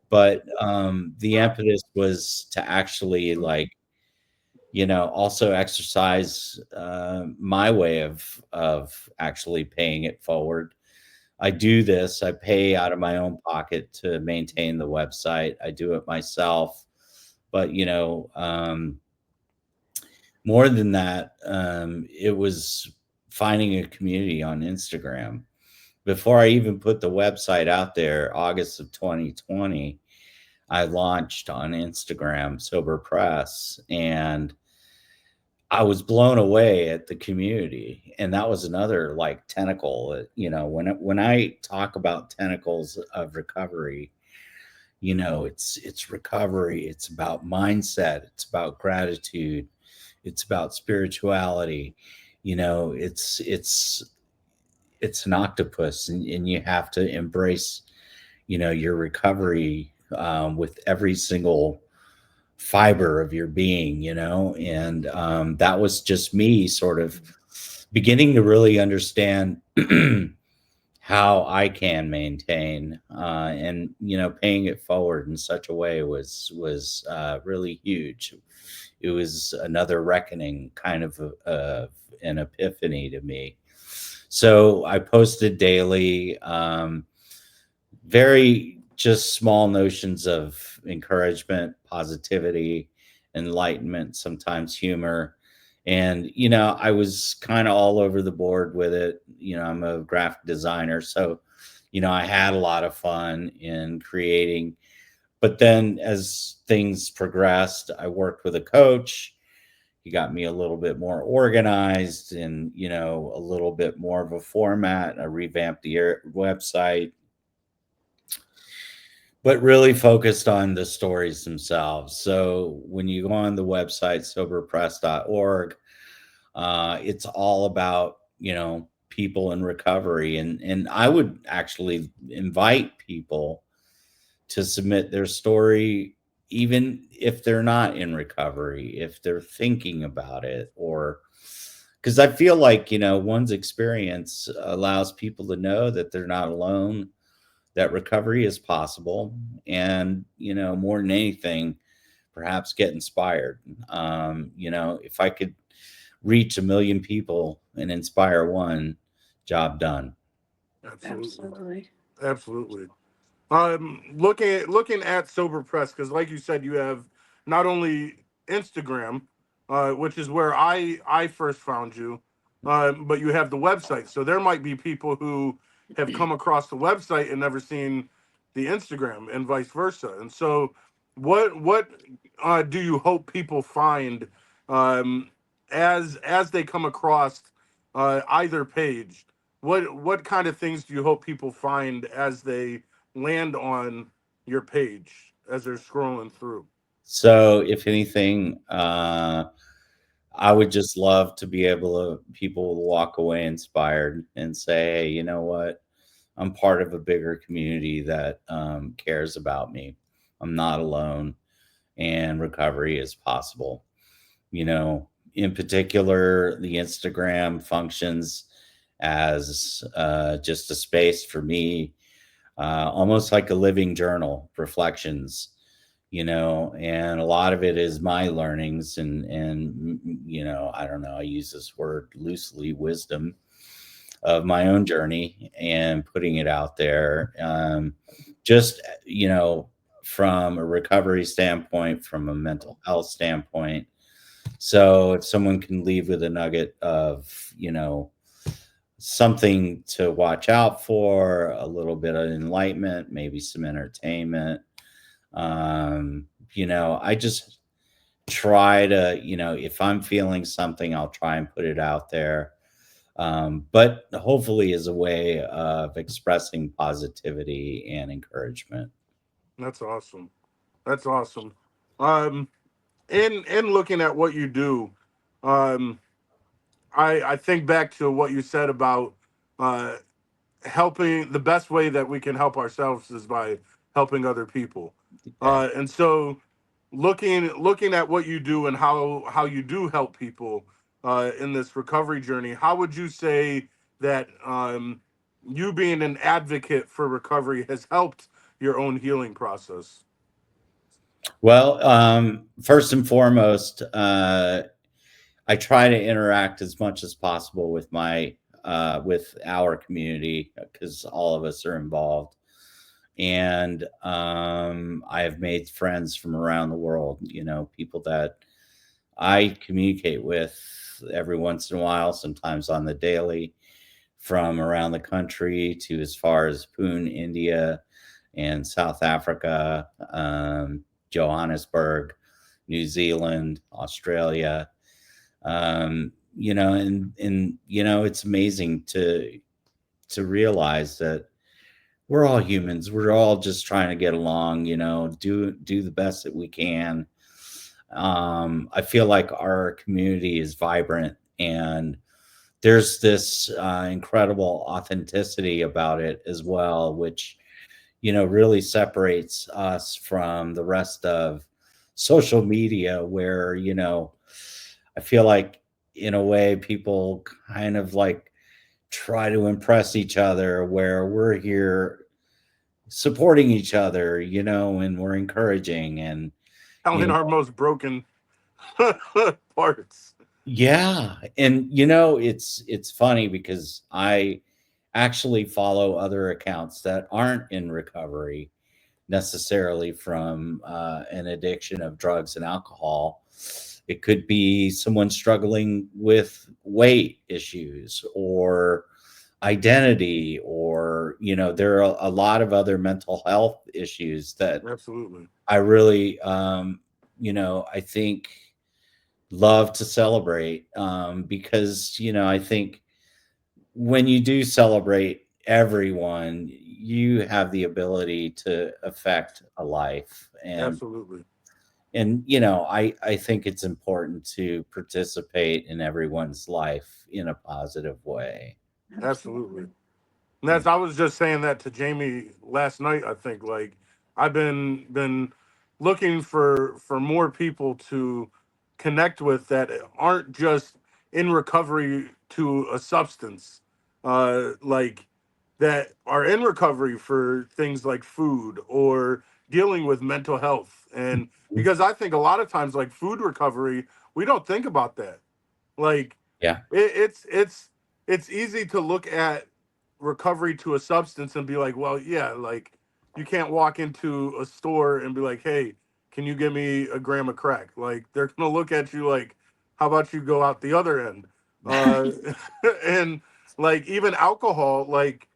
But the impetus was to actually, like, also exercise my way of actually paying it forward. I do this. I pay out of my own pocket to maintain the website. I do it myself. But more than that, it was finding a community on Instagram. Before I even put the website out there, August of 2020, I launched on Instagram, Sober Press, and I was blown away at the community. And that was another, like, tentacle. When I talk about tentacles of recovery, it's recovery. It's about mindset. It's about gratitude. It's about spirituality. It's an octopus, and you have to embrace your recovery, with every single fiber of your being. And that was just me sort of beginning to really understand how I can maintain, and paying it forward in such a way was really huge. It was another reckoning, kind of an epiphany to me. So I posted daily, very just small notions of encouragement, positivity, enlightenment, sometimes humor. And I was kind of all over the board with it. I'm a graphic designer, so I had a lot of fun in creating. But then as things progressed, I worked with a coach. He got me a little bit more organized, and a little bit more of a format. I revamped the website, but really focused on the stories themselves. So when you go on the website, soberpress.org, it's all about, people in recovery. And I would actually invite people to submit their story, even if they're not in recovery, if they're thinking about it, or because I feel like, one's experience allows people to know that they're not alone, that recovery is possible, and more than anything, perhaps get inspired. If I could reach 1 million people and inspire one, job done. Absolutely. Absolutely. Absolutely. Looking at Sober Press, because like you said, you have not only Instagram, which is where I first found you, but you have the website. So there might be people who have come across the website and never seen the Instagram, and vice versa. And so, what do you hope people find, um, as they come across either page? What kind of things do you hope people find as they land on your page as they're scrolling through? So if anything, I would just love to be able to people to walk away inspired and say, hey, you know what? I'm part of a bigger community that cares about me. I'm not alone, and recovery is possible. You know, in particular, the Instagram functions as just a space for me, almost like a living journal, reflections. And a lot of it is my learnings, and I don't know, I use this word loosely, wisdom of my own journey, and putting it out there, just from a recovery standpoint, from a mental health standpoint. So if someone can leave with a nugget of something to watch out for, a little bit of enlightenment, maybe some entertainment. I just try to, if I'm feeling something, I'll try and put it out there. But hopefully as a way of expressing positivity and encouragement. That's awesome. That's awesome. Um, in looking at what you do, um, I think back to what you said about uh, helping. The best way that we can help ourselves is by helping other people. Yeah. And so, looking at what you do and how you do help people in this recovery journey, how would you say that you being an advocate for recovery has helped your own healing process? Well, first and foremost, I try to interact as much as possible with with our community because all of us are involved. And I have made friends from around the world, people that I communicate with every once in a while, sometimes on the daily, from around the country to as far as Pune, India, and South Africa, Johannesburg, New Zealand, Australia. It's amazing to realize that we're all humans. We're all just trying to get along, do the best that we can. I feel like our community is vibrant and there's this incredible authenticity about it as well, which really separates us from the rest of social media, where I feel like in a way people kind of like try to impress each other, where we're here supporting each other, and we're encouraging and you Telling know our most broken parts. yeah, and it's funny because I actually follow other accounts that aren't in recovery necessarily from an addiction of drugs and alcohol. It could be someone struggling with weight issues or identity, or there are a lot of other mental health issues that Absolutely. I really I think love to celebrate, because I think when you do celebrate everyone, you have the ability to affect a life. Absolutely. And I think it's important to participate in everyone's life in a positive way. Absolutely. Absolutely. And that's I was just saying that to Jamie last night. I think like I've been looking for more people to connect with that aren't just in recovery to a substance, like that are in recovery for things like food or dealing with mental health. And because I think a lot of times like food recovery, we don't think about that. Like Yeah. it's it's easy to look at recovery to a substance and be like, well, yeah, like you can't walk into a store and be like, hey, can you give me a gram of crack? Like they're gonna look at you like, how about you go out the other end? Uh, and like even alcohol, like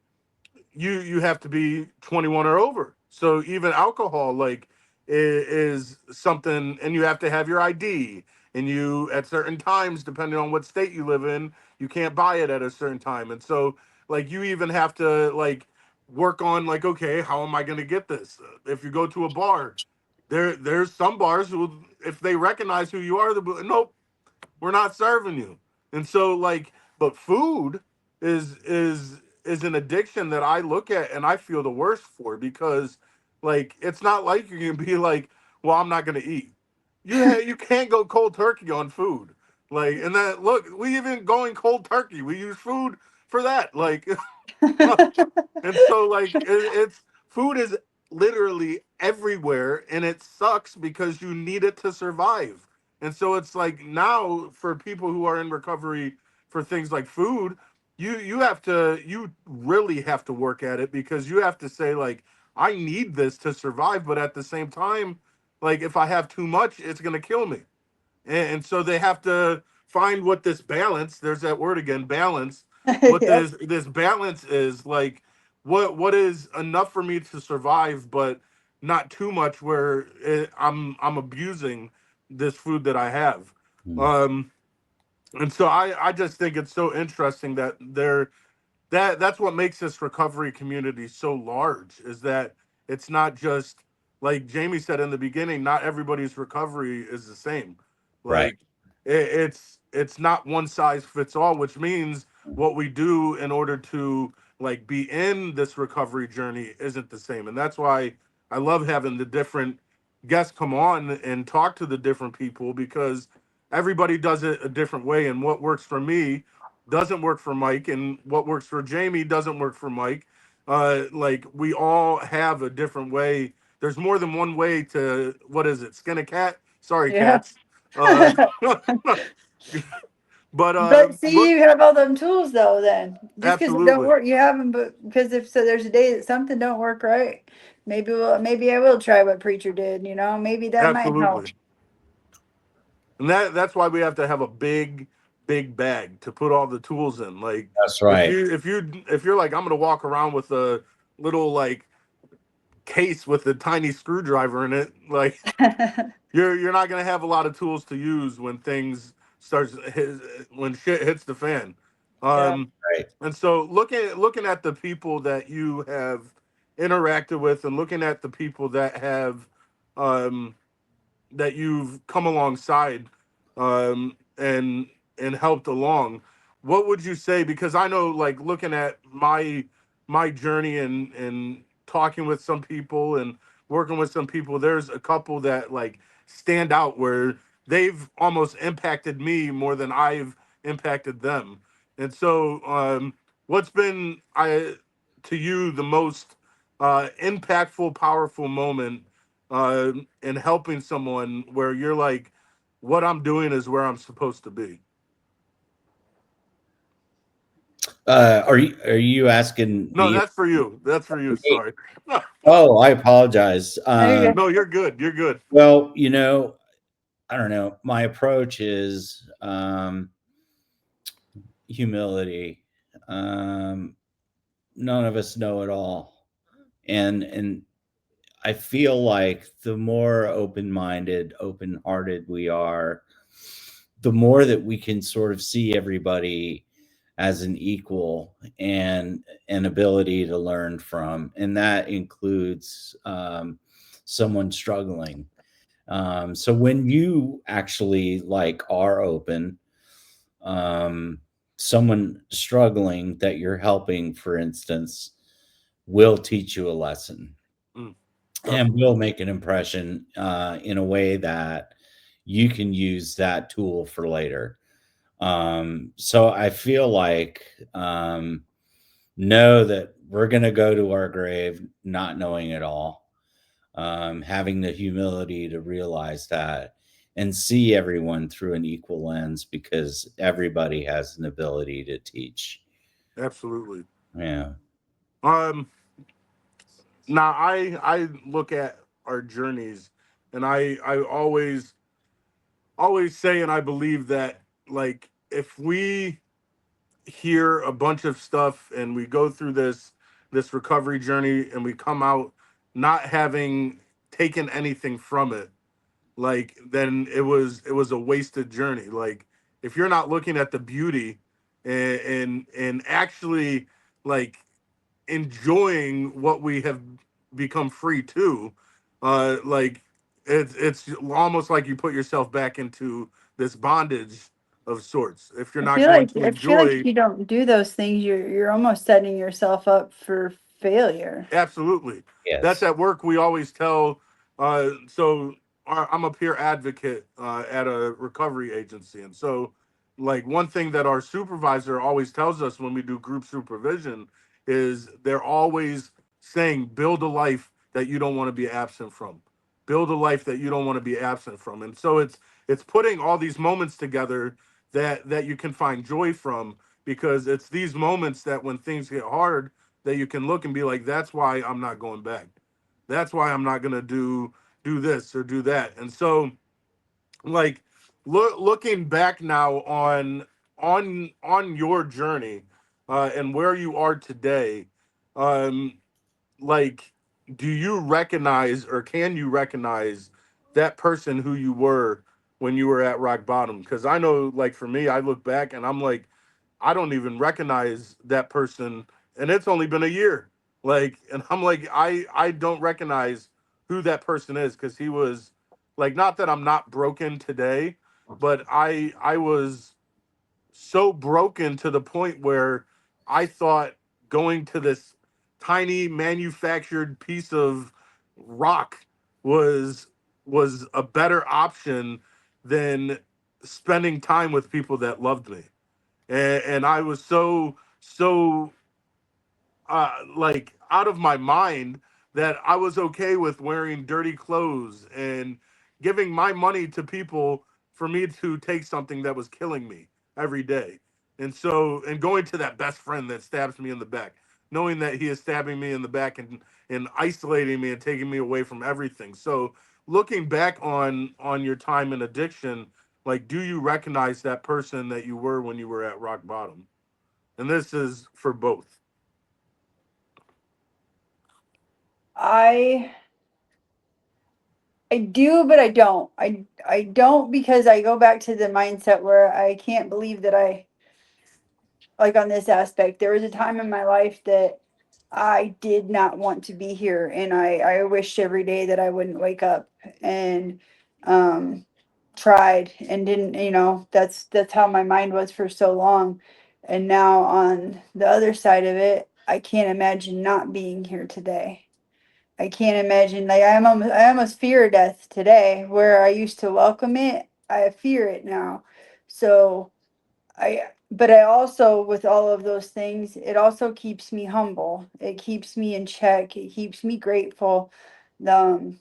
you have to be 21 or over. So even alcohol like is something, and you have to have your ID, and you at certain times depending on what state you live in, you can't buy it at a certain time. And so like you even have to like work on like, okay, how am I going to get this? If you go to a bar, there's some bars who, if they recognize who you are, they'll be like, nope, we're not serving you. And so like, but food is an addiction that I look at and I feel the worst for, because like it's not like you can be like, well, I'm not gonna eat. You can't go cold turkey on food. Like, and that, look, we even going cold turkey. We use food for that. Like and so like it's food is literally everywhere, and it sucks because you need it to survive. And so it's like now for people who are in recovery for things like food, you really have to work at it, because you have to say like, I need this to survive, but at the same time, like if I have too much, it's going to kill me. And so they have to find what this balance, there's that word again, balance, what Yep. this balance is, like what is enough for me to survive, but not too much where I'm abusing this food that I have. Mm. Um, and so I just think it's so interesting that that's what makes this recovery community so large, is that it's not just, like Jayme said in the beginning, not everybody's recovery is the same. Right. Like it's not one size fits all, which means what we do in order to like be in this recovery journey isn't the same. And that's why I love having the different guests come on and talk to the different people, because everybody does it a different way, and what works for me doesn't work for Mike, and what works for Jayme doesn't work for Mike. Like we all have a different way. There's more than one way to, what is it? Skin a cat? Sorry, Yeah. cats. Uh, but But see, look, you have all them tools though. Then just because it don't absolutely, work, you have them. But because if so, there's a day that something don't work right. Maybe I will try what preacher did. Maybe that might help. absolutely, and that's why we have to have a big bag to put all the tools in. Like That's right. if you're like, I'm gonna walk around with a little like case with a tiny screwdriver in it, like you're not gonna have a lot of tools to use when things starts when shit hits the fan. Yeah. Um, Right. and so looking at the people that you have interacted with, and looking at the people um, that you've come alongside, and helped along, what would you say? Because I know, like, looking at my journey and talking with some people and working with some people, there's a couple that like stand out where they've almost impacted me more than I've impacted them. And so what's been I to you the most impactful, powerful moment in helping someone where you're like, what I'm doing is where I'm supposed to be? Are you asking No, me? that's for you. That's for you. Me? Sorry. Oh, I apologize. Okay. No, you're good. You're good. Well, I don't know. My approach is humility. Um, None of us know it all, and I feel like the more open-minded, open-hearted we are, the more that we can sort of see everybody as an equal and an ability to learn from, and that includes someone struggling. So when you actually like are open, um, someone struggling that you're helping, for instance, will teach you a lesson Mm, and definitely. will make an impression in a way that you can use that tool for later. So I feel like know that we're going to go to our grave not knowing it all, having the humility to realize that and see everyone through an equal lens because everybody has an ability to teach. Absolutely. Yeah. Um, Now I look at our journeys, and I always say, and I believe that, like, if we hear a bunch of stuff and we go through this recovery journey and we come out not having taken anything from it, like, then it was a wasted journey. Like, if you're not looking at the beauty and actually like enjoying what we have become free to, like, it's almost like you put yourself back into this bondage of sorts if you're I not feel going like to I feel like if enjoy. you don't do those things, you're almost setting yourself up for failure. Absolutely. That's Yes. at work. We always tell. So I'm a peer advocate at a recovery agency, and so like one thing that our supervisor always tells us when we do group supervision is they're always saying, build a life that you don't want to be absent from. Build a life that you don't want to be absent from. And so it's putting all these moments together that you can find joy from, because it's these moments that when things get hard, that you can look and be like, that's why I'm not going back. That's why I'm not gonna do this or do that. And so, like, looking back now on your journey, and where you are today, um, like, do you recognize or can you recognize that person who you were when you were at rock bottom? Because I know, like, for me, I look back and I'm like, I don't even recognize that person, and it's only been a year. Like, and I'm like, I don't recognize who that person is because he was like, not that I'm not broken today, but I was so broken to the point where I thought going to this tiny manufactured piece of rock was a better option than spending time with people that loved me. And I was so like out of my mind that I was okay with wearing dirty clothes and giving my money to people for me to take something that was killing me every day. And so, and going to that best friend that stabs me in the back, knowing that he is stabbing me in the back and isolating me and taking me away from everything. So, looking back on your time in addiction, like, do you recognize that person that you were when you were at rock bottom? And this is for both. I I do, but I don't. I don't because I go back to the mindset where I can't believe that I like on this aspect. There was a time in my life that I did not want to be here, and I wished every day that I wouldn't wake up, and um tried and didn't, that's how my mind was for so long. And now on the other side of it, I can't imagine not being here today. I can't imagine, like, I almost fear death today where I used to welcome it. I fear it now. So but I also, with all of those things, it also keeps me humble. It keeps me in check. It keeps me grateful. Um,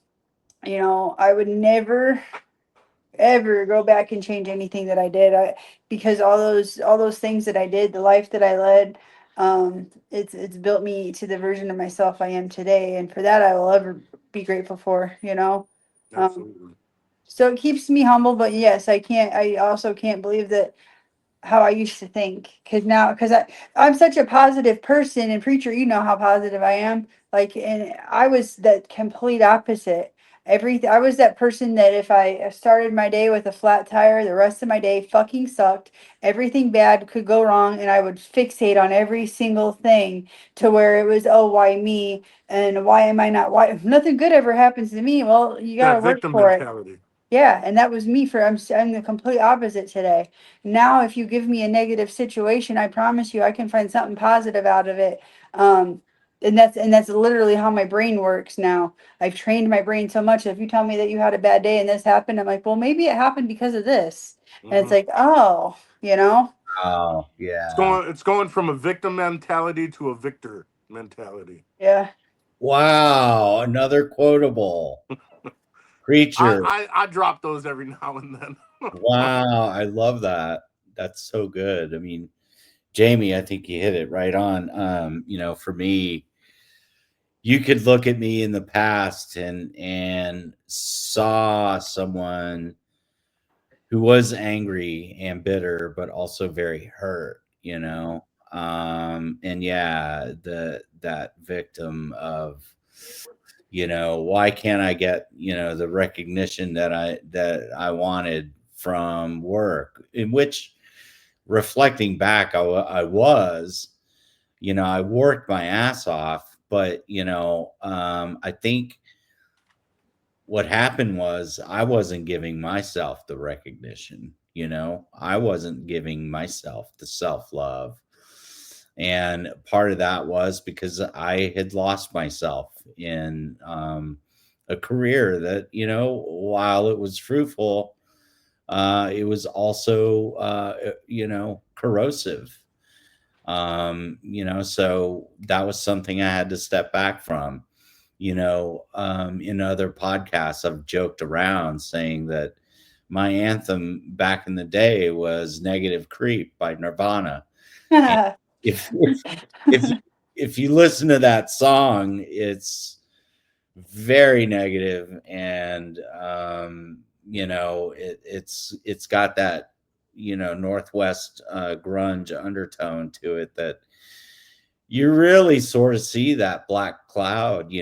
I would never ever go back and change anything that I did. Because all those things that I did, the life that I led, it's built me to the version of myself I am today, and for that I will ever be grateful for. Um, Absolutely. so it keeps me humble, but yes, I also can't believe that how I used to think. Because I'm such a positive person, and preacher, you know how positive I am. Like, and I was the complete opposite. I was that person that if I started my day with a flat tire, the rest of my day fucking sucked. Everything bad could go wrong, and I would fixate on every single thing to where it was, oh, why me? And why am I not? Why if nothing good ever happens to me? Well, you got That to work victim for it. mentality. Yeah, and that was me I'm the complete opposite today. Now, if you give me a negative situation, I promise you I can find something positive out of it. Um, and that's literally how my brain works now. I've trained my brain so much. If you tell me that you had a bad day and this happened, I'm like, well, maybe it happened because of this. And it's Hmm. like, oh, Oh, It's yeah. going from a victim mentality to a victor mentality. yeah. Wow, another quotable. Preacher. I drop those every now and then. Wow, I love that. That's so good. I mean, Jayme, I think you hit it right on. For me, you could look at me in the past and saw someone who was angry and bitter, but also very hurt, and yeah, that victim of, why can't I get, the recognition that I wanted from work, in which, reflecting back, I was, I worked my ass off, but, I think what happened was I wasn't giving myself the recognition, I wasn't giving myself the self love. And part of that was because I had lost myself in a career that, while it was fruitful, it was also, corrosive. So that was something I had to step back from. In other podcasts, I've joked around saying that my anthem back in the day was "Negative Creep" by Nirvana. And if if if if you listen to that song, it's very negative, and it's got that Northwest grunge undertone to it that you really sort of see that black cloud,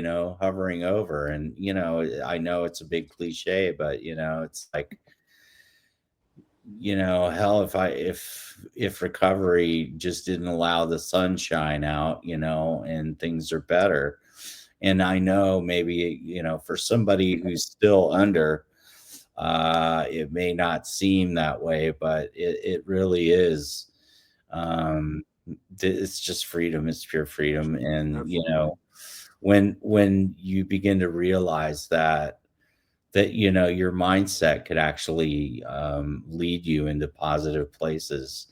hovering over. And, I know it's a big cliche, but, it's like, hell, if recovery just didn't allow the sunshine out, and things are better. And I know maybe, for somebody who's still under, it may not seem that way, but it really is. It's just freedom. It's pure freedom. And, Absolutely. when you begin to realize that your mindset could actually lead you into positive places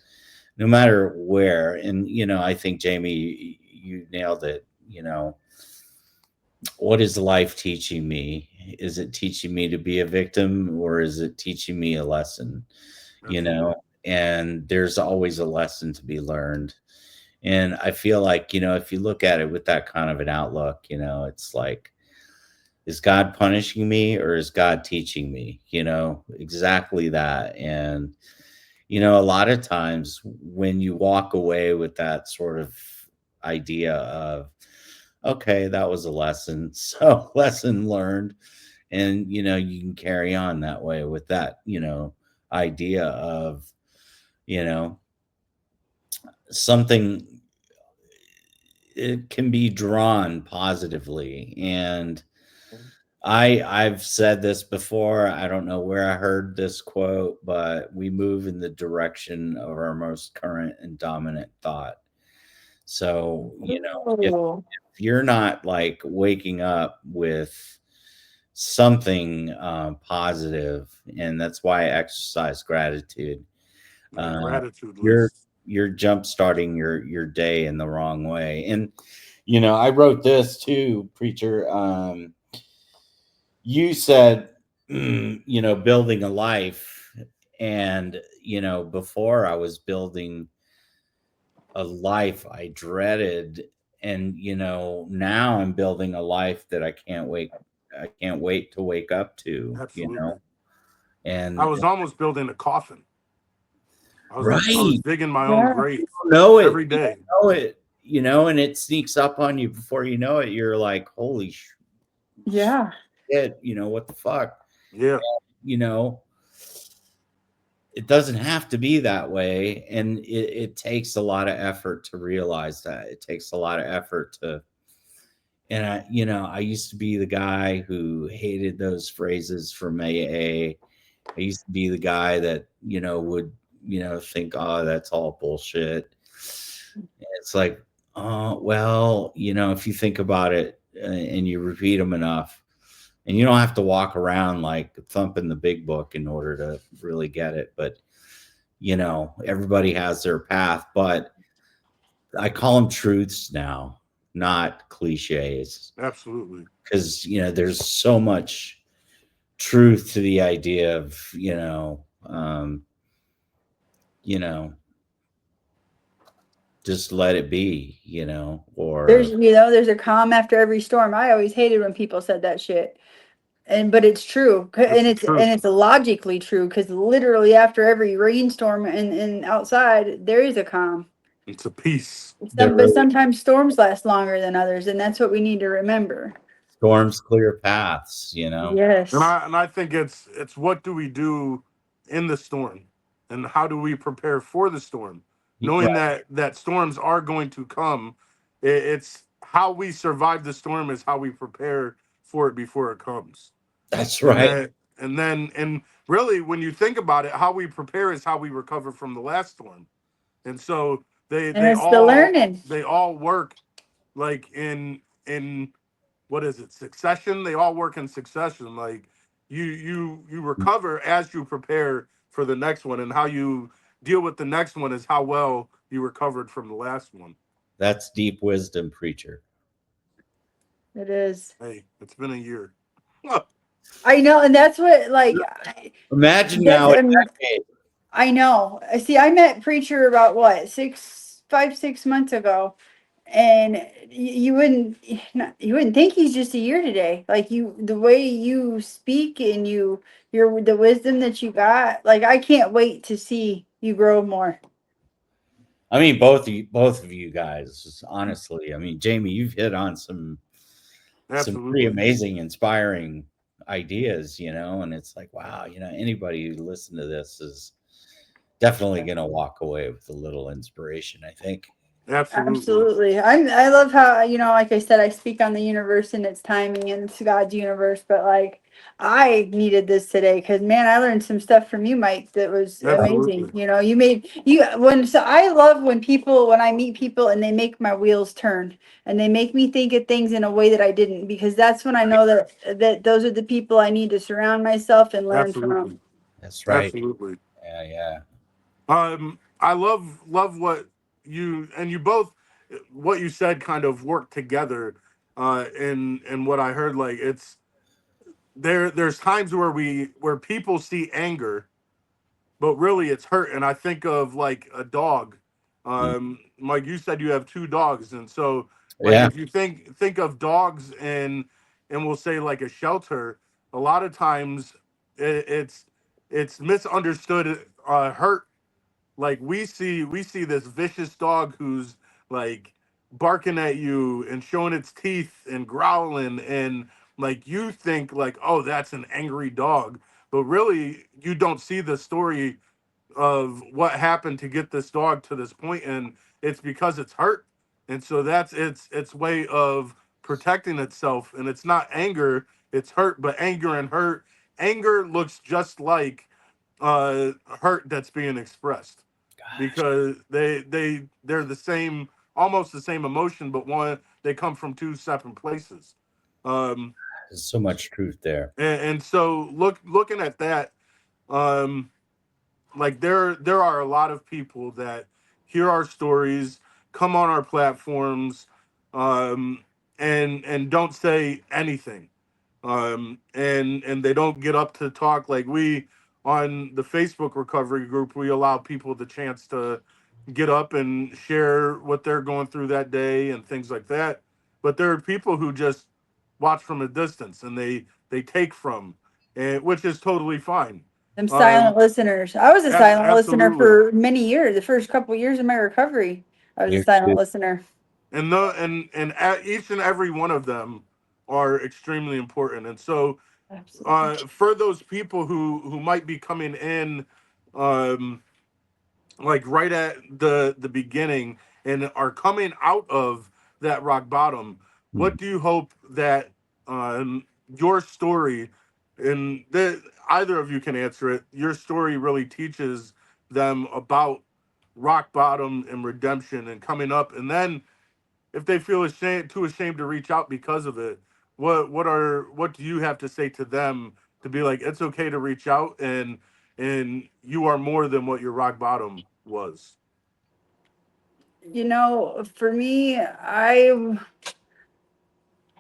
no matter where. And I think, Jayme, you nailed it. What is life teaching me? Is it teaching me to be a victim, or is it teaching me a lesson? Absolutely. And there's always a lesson to be learned. And I feel like, if you look at it with that kind of an outlook, it's like, is God punishing me, or is God teaching me? Exactly that. And, a lot of times when you walk away with that sort of idea of, okay, that was a lesson. So lesson learned. And, you can carry on that way with that, idea of, you know, something, it can be drawn positively. And I've said this before. I don't know where I heard this quote, but we move in the direction of our most current and dominant thought. So, if Oh, you're not like waking up with something positive, and that's why I exercise gratitude. A Uh, gratitude you're list. you're jump starting your day in the wrong way. And I wrote this too, preacher. You said, building a life. And, before I was building a life I dreaded. And, now I'm building a life that I can't wait to wake up to. Absolutely. I And was almost building a coffin. I was right. digging my own yeah, grave Know it. every You day. don't know it, and it sneaks up on you before you know it. You're like, holy yeah. shit, what the fuck? Yeah, You know, it doesn't have to be that way. And it takes a lot of effort to realize that. It takes a lot of effort to, and I used to be the guy who hated those phrases from AA. I used to be the guy that, would, think, oh, that's all bullshit. It's like, well, if you think about it, and you repeat them enough, and you don't have to walk around like thumping the big book in order to really get it. But, everybody has their path. But I call them truths now, not cliches, absolutely. because, there's so much truth to the idea of, you know, just let it be, There's, or there's a calm after every storm. I always hated when people said that shit. But it's true. It's And the it's truth. logically true, because literally after every rainstorm and outside there is a calm. It's a peace. there But really sometimes storms last longer than others, and that's what we need to remember. storms clear paths. And Yes. I think it's what do we do in the storm, and how do we prepare for the storm, knowing Right. that storms are going to come. It's how we survive the storm is how we prepare for it before it comes. That's And right. then really when you think about it, how we prepare is how we recover from the last storm. And so they And they it's the all learning. they all work like in what is it, succession. They all work in succession. Like you recover as you prepare for the next one, and how you deal with the next one is how well you recovered from the last one. That's deep wisdom, preacher. It is. Hey, it's been a year. I know, and that's what Imagine that's now a decade. I know. See, I met Preacher about what, 6 months ago, and you wouldn't think he's just a year today. Like, the way you speak, and the wisdom that you got. Like, I can't wait to see you grow more. I mean, both of you guys, honestly. I mean, Jayme, you've hit on some pretty Absolutely. amazing, inspiring ideas, and it's like, wow, anybody who listen to this is definitely going to walk away with a little inspiration, I think. Absolutely. Absolutely. I love how, like I said, I speak on the universe and its timing and it's God's universe, but like I needed this today because man, I learned some stuff from you, Mike, that was amazing. Absolutely. You made you when so I love when I meet people and they make my wheels turn and they make me think of things in a way that I didn't, because that's when I know that those are the people I need to surround myself and learn from. Absolutely. That's right. Absolutely. Yeah, yeah. I love what you both what you said kind of work together in what I heard. Like it's there's times where people see anger, but really it's hurt. And I think of like a dog. Mm. Like you said, you have two dogs, and so like Yeah. if you think of dogs and we'll say like a shelter, a lot of times it's misunderstood hurt. Like we see this vicious dog who's like barking at you and showing its teeth and growling, and like you think like, oh, that's an angry dog, but really you don't see the story of what happened to get this dog to this point, and it's because it's hurt. And so that's its way of protecting itself, and it's not anger, it's hurt. But anger looks just like hurt that's being expressed, Gosh, because they're the same, almost the same emotion, but one they come from two separate places. um there's so much truth there. and so looking at that, um like there are a lot of people that hear our stories, come on our platforms, um and don't say anything, and they don't get up to talk. Like we on the Facebook recovery group, we allow people the chance to get up and share what they're going through that day and things like that. But there are people who just watch from a distance, and they take from, and which is totally fine. Them silent um listeners. I was a silent listener Absolutely. for many years. The first couple years of my recovery, I was a Here silent too. listener. Each and every one of them are extremely important. And so Absolutely. for those people who might be coming in, um like right at the beginning, and are coming out of that rock bottom, Mhm. what do you hope that your story, and either of you can answer it, your story really teaches them about rock bottom and redemption and coming up? And then if they feel ashamed to reach out because of it, what do you have to say to them to be like, it's okay to reach out, and you are more than what your rock bottom was? For me, I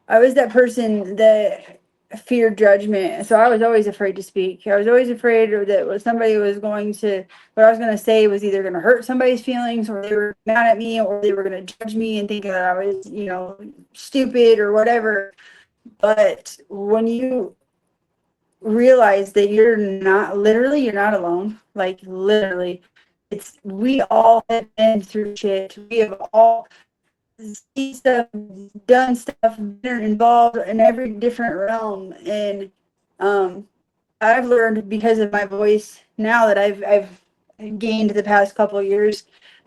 was that person that feared judgment. So I was always afraid to speak. I was always afraid that what somebody was going to, what I was going to say was either going to hurt somebody's feelings, or they were mad at me, or they were going to judge me and think that I was, stupid or whatever. But when you realize that you're not alone, like literally, we all have been through shit. We have all seen stuff, done stuff, been involved in every different realm. And um I've learned, because of my voice now that I've gained the past couple of years,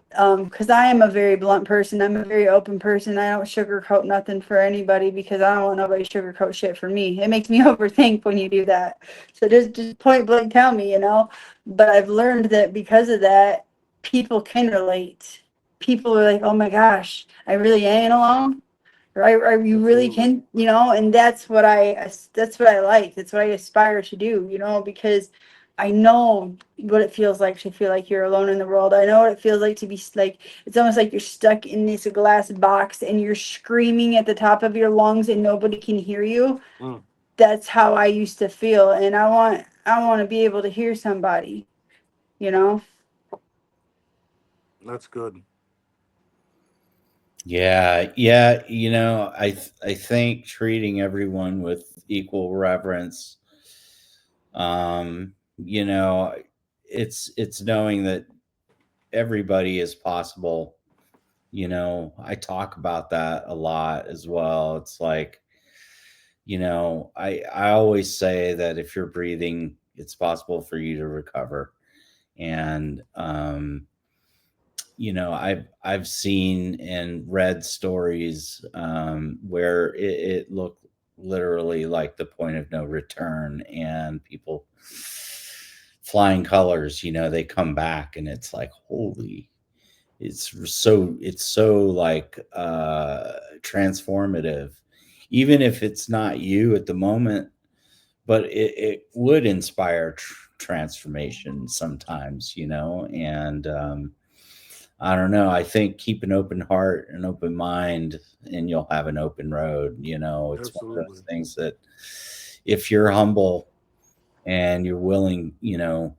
because I am a very blunt person. I'm a very open person. I don't sugarcoat nothing for anybody, because I don't want nobody to sugarcoat shit for me. It makes me overthink when you do that. So just point blank tell me, But I've learned that because of that, people can relate. People are like, oh my gosh, I really ain't alone. Right, you really Absolutely. can, and that's what I like. That's what I aspire to do, because I know what it feels like to feel like you're alone in the world. I know what it feels like to be like, it's almost like you're stuck in this glass box and you're screaming at the top of your lungs and nobody can hear you. Mm, That's how I used to feel, and I want to be able to hear somebody, you know. that's good. Yeah, yeah. I think treating everyone with equal reverence. Um, you know, it's knowing that everybody as possible. I talk about that a lot as well. It's like, I always say that if you're breathing, it's possible for you to recover. And I've seen and read stories where it looked literally like the point of no return, and people flying colors, they come back, and it's like, holy, it's so like transformative, even if it's not you at the moment, but it would inspire transformation sometimes, and I don't know. I think keep an open heart, an open mind, and you'll have an open road. It's one of those Absolutely. things that if you're humble and you're willing, you're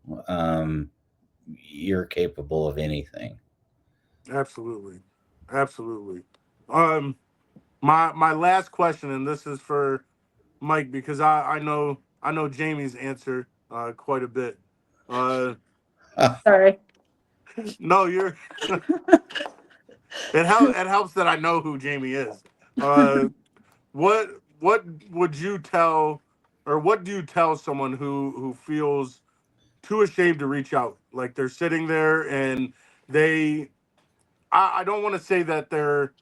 capable of anything. Absolutely. Absolutely. Um, my last question, and this is for Mike because I know Jamie's answer quite a bit. Uh, Sorry. no, you're. It helps that I know who Jamie is. Uh, what would you tell, or what do you tell someone who feels too ashamed to reach out? Like they're sitting there and they I don't want to say that they're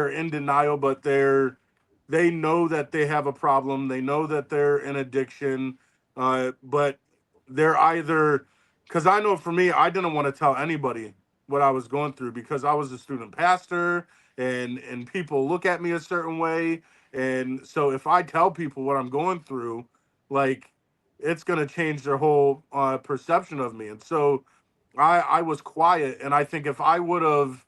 in denial, but they know that they have a problem. They know that they're in addiction, but they're either because I know for me, I didn't want to tell anybody what I was going through because I was a student pastor and people look at me a certain way, and so if I tell people what I'm going through, like it's gonna change their whole perception of me, and so I was quiet, and I think if I would have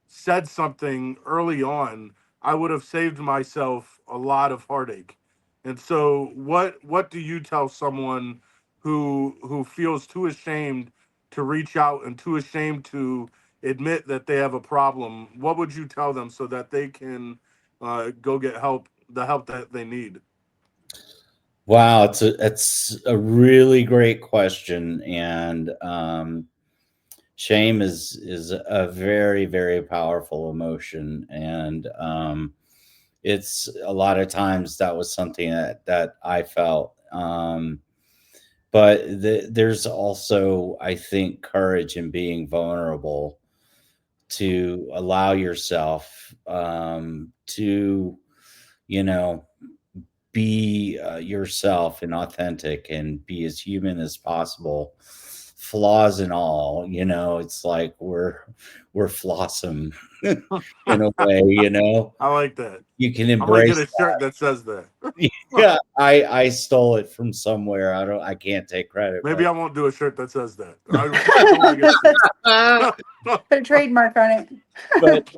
said something early on, I would have saved myself a lot of heartache. And so, what do you tell someone who feels too ashamed to reach out and too ashamed to admit that they have a problem? What would you tell them so that they can go get help, the help that they need? Wow, it's a really great question, and shame is a very, very powerful emotion, and it's a lot of times that was something that I felt. But there's also, I think, courage in being vulnerable to allow yourself to, you know, be yourself and authentic and be as human as possible, flaws and all. It's like we're flawsome in a way. I like that. You can I'm gonna get embrace a shirt that says that. that. Yeah, I stole it from somewhere. I can't take credit, Maybe but I won't do a shirt that says that. I don't want to get sued. Put a trademark on it. but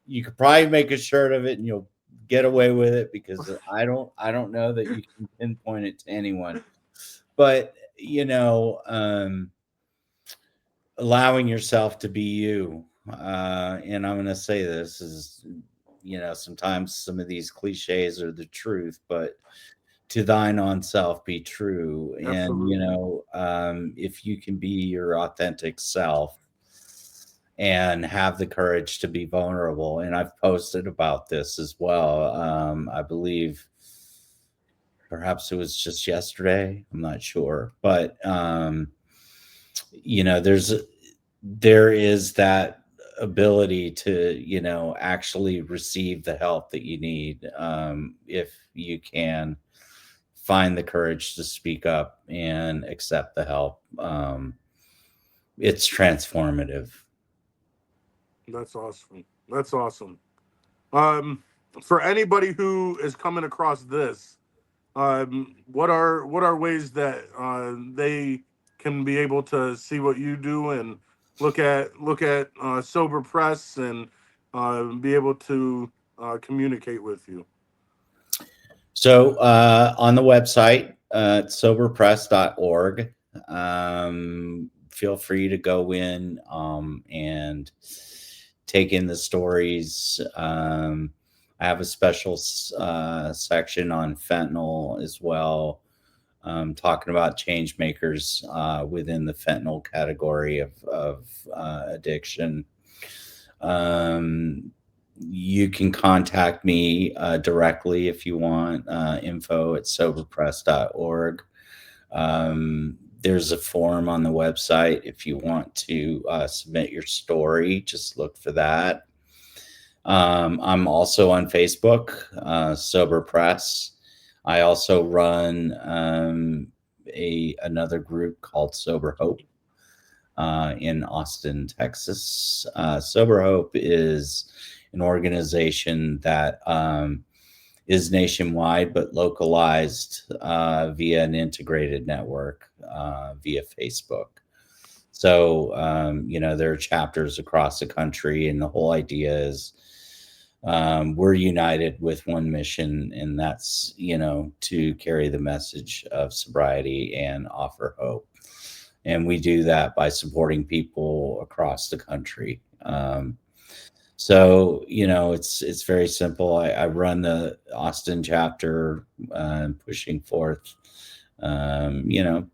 you could probably make a shirt of it and you'll get away with it, because I don't know that you can pinpoint it to anyone. But allowing yourself to be you. And I'm going to say this is, sometimes some of these cliches are the truth, but to thine own self be true. And, Absolutely. if you can be your authentic self and have the courage to be vulnerable. And I've posted about this as well. I believe perhaps it was just yesterday. I'm not sure, but you know, there's there is that ability to actually receive the help that you need, if you can find the courage to speak up and accept the help. It's transformative. That's awesome. That's awesome. Um, for anybody who is coming across this, what are ways that they can be able to see what you do and look at sober press and be able to communicate with you? So on the website, soberpress.org, feel free to go in and take in the stories. I have a special section on fentanyl as well. talking about change makers within the fentanyl category of addiction. Um, you can contact me directly if you want, info@soberpress.org. There's a form on the website if you want to submit your story. Just look for that. I'm also on Facebook, Sober Press. I also run a another group called Sober Hope in Austin, Texas. Sober Hope is an organization that is nationwide but localized via an integrated network via Facebook. So, there are chapters across the country, and the whole idea is we're united with one mission, and that's, to carry the message of sobriety and offer hope. And we do that by supporting people across the country. So, it's very simple. I run the Austin chapter, pushing forth, you know,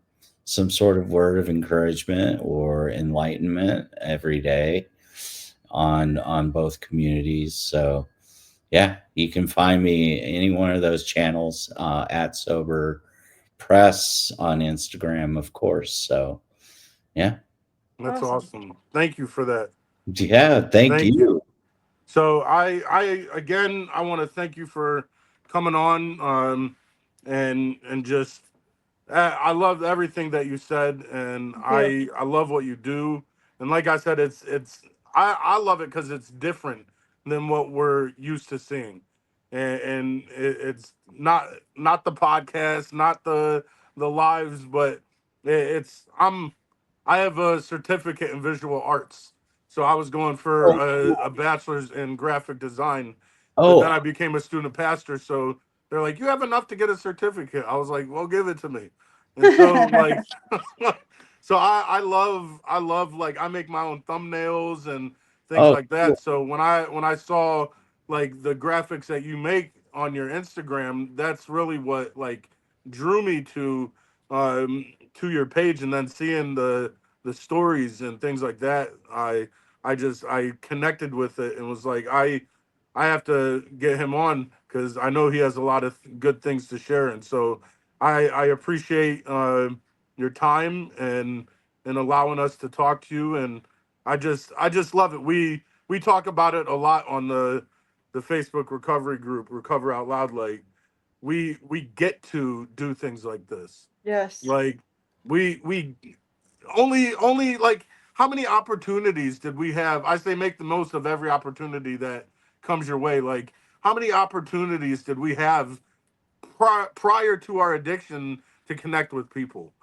some sort of word of encouragement or enlightenment every day on both communities. So, yeah, you can find me any one of those channels at Sober Press on Instagram, of course. So, yeah, That's Awesome. awesome. Thank you for that. yeah, thank Thank you. you. So I again, I want to thank you for coming on, and just I love everything that you said, and Thank you. I love what you do. And like I said, it's I love it because it's different than what we're used to seeing, and it's not the podcast, not the lives, but it's I have a certificate in visual arts, so I was going for Oh, a bachelor's in graphic design, but then oh, I became a student pastor, so they're like, "You have enough to get a certificate." I was like, "Well, give it to me." And so like, so I love like I make my own thumbnails and things oh, like that. cool. So when I saw like the graphics that you make on your Instagram, that's really what like drew me to your page, and then seeing the stories and things like that. I connected with it and was like I have to get him on because I know he has a lot of good things to share, and so I appreciate your time and allowing us to talk to you, and I just love it. We talk about it a lot on the Facebook recovery group, Recover Out Loud. Like we get to do things like this. Yes. Like we only like how many opportunities did we have? I say make the most of every opportunity that comes your way. Like how many opportunities did we have prior to our addiction to connect with people?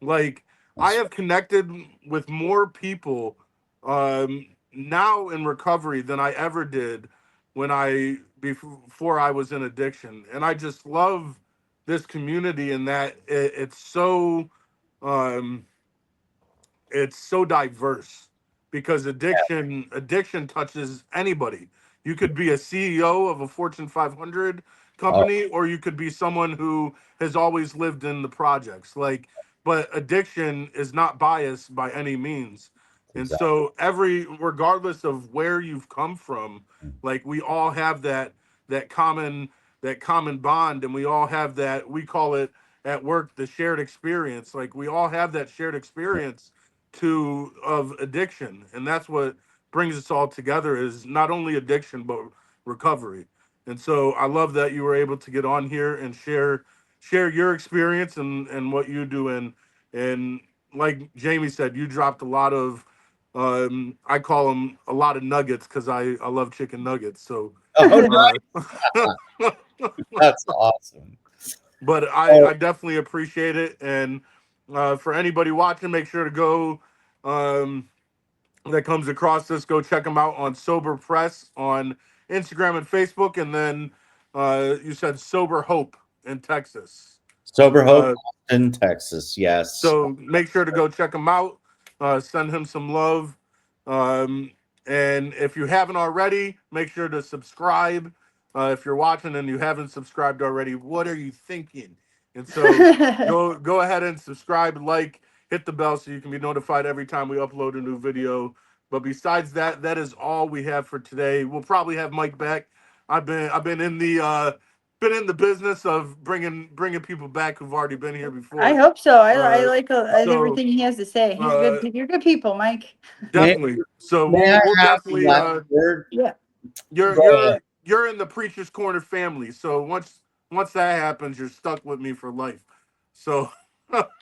Like I That's have connected with more people now in recovery than I ever did when before I was in addiction, and I just love this community in that um, it's so diverse because addiction touches anybody. You could be a CEO of a Fortune 500 oh, company, or you could be someone who has always lived in the projects. Like, but addiction is not biased by any means. And exactly. so regardless of where you've come from, like we all have that common that common bond, and we all have that, we call it at work the shared experience. Like we all have that shared experience to of addiction, and that's what brings us all together, is not only addiction but recovery. And so I love that you were able to get on here and share your experience and what you do. And like Jayme said, you dropped a lot of I call them a lot of nuggets because I love chicken nuggets. So Oh, no, uh that's awesome. but Oh, I definitely appreciate it. And for anybody watching, make sure to go um that comes across this, go check them out on Sober Press on Instagram and Facebook, and then you said Sober Hope in Texas. Sober Hope, Uh, Austin, Texas. Yes. so make sure to go check him out. Send him some love, um, and if you haven't already, make sure to subscribe. If you're watching and you haven't subscribed already, what are you thinking? And so go ahead and subscribe, like, hit the bell so you can be notified every time we upload a new video. But besides that, that is all we have for today. We'll probably have Mike back. I've been been in the business of bringing people back who've already been here I before. hope so. I Uh, like so everything he has to say. He's good. uh, You're good people, Mike. May, definitely. So may I we'll have the definitely last word? Yeah. you're Go ahead. you're in the Preacher's Corner family. So once that happens, you're stuck with me for life. So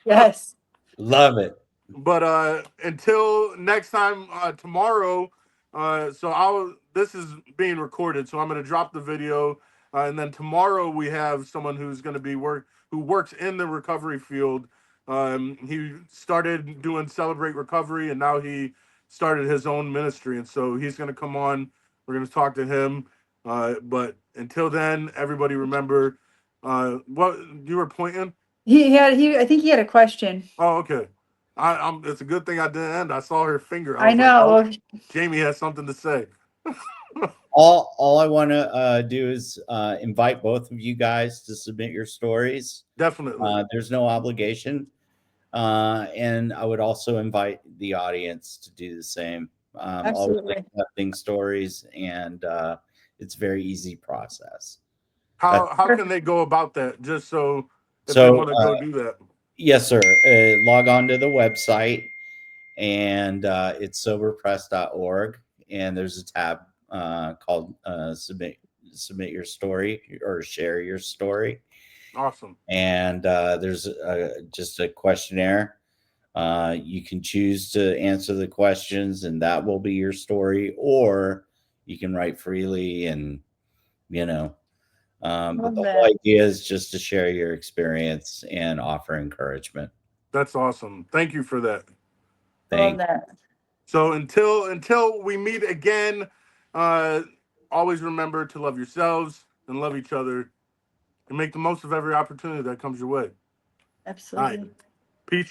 Yes. Love it. but until next time, tomorrow, so I'll this is being recorded, so I'm going to drop the video, and then tomorrow we have someone who's going to be who works in the recovery field. He started doing Celebrate Recovery, and now he started his own ministry, and so he's going to come on. We're going to talk to him. But until then, everybody remember what you were pointing. He I think he had a question. Oh, okay. It's a good thing I didn't end. I saw her finger. I I was like, oh, know. Jayme has something to say. All I want to do is invite both of you guys to submit your stories. Definitely. There's no obligation. And I would also invite the audience to do the same. Always Absolutely. accepting stories, and it's a very easy process. How can Perfect. they go about that? Just so if they So, want to go do that. yes, sir. Log on to the website, and it's soberpress.org, and there's a tab called submit your story or share your story, Awesome. and there's just a questionnaire. You can choose to answer the questions, and that will be your story, or you can write freely, and you know. But Love the whole that. idea is just to share your experience and offer encouragement. That's awesome. Thank you for that. Love Thank. that. So until we meet again, uh, always remember to love yourselves and love each other and make the most of every opportunity that comes your way. All right. Absolutely. Peace.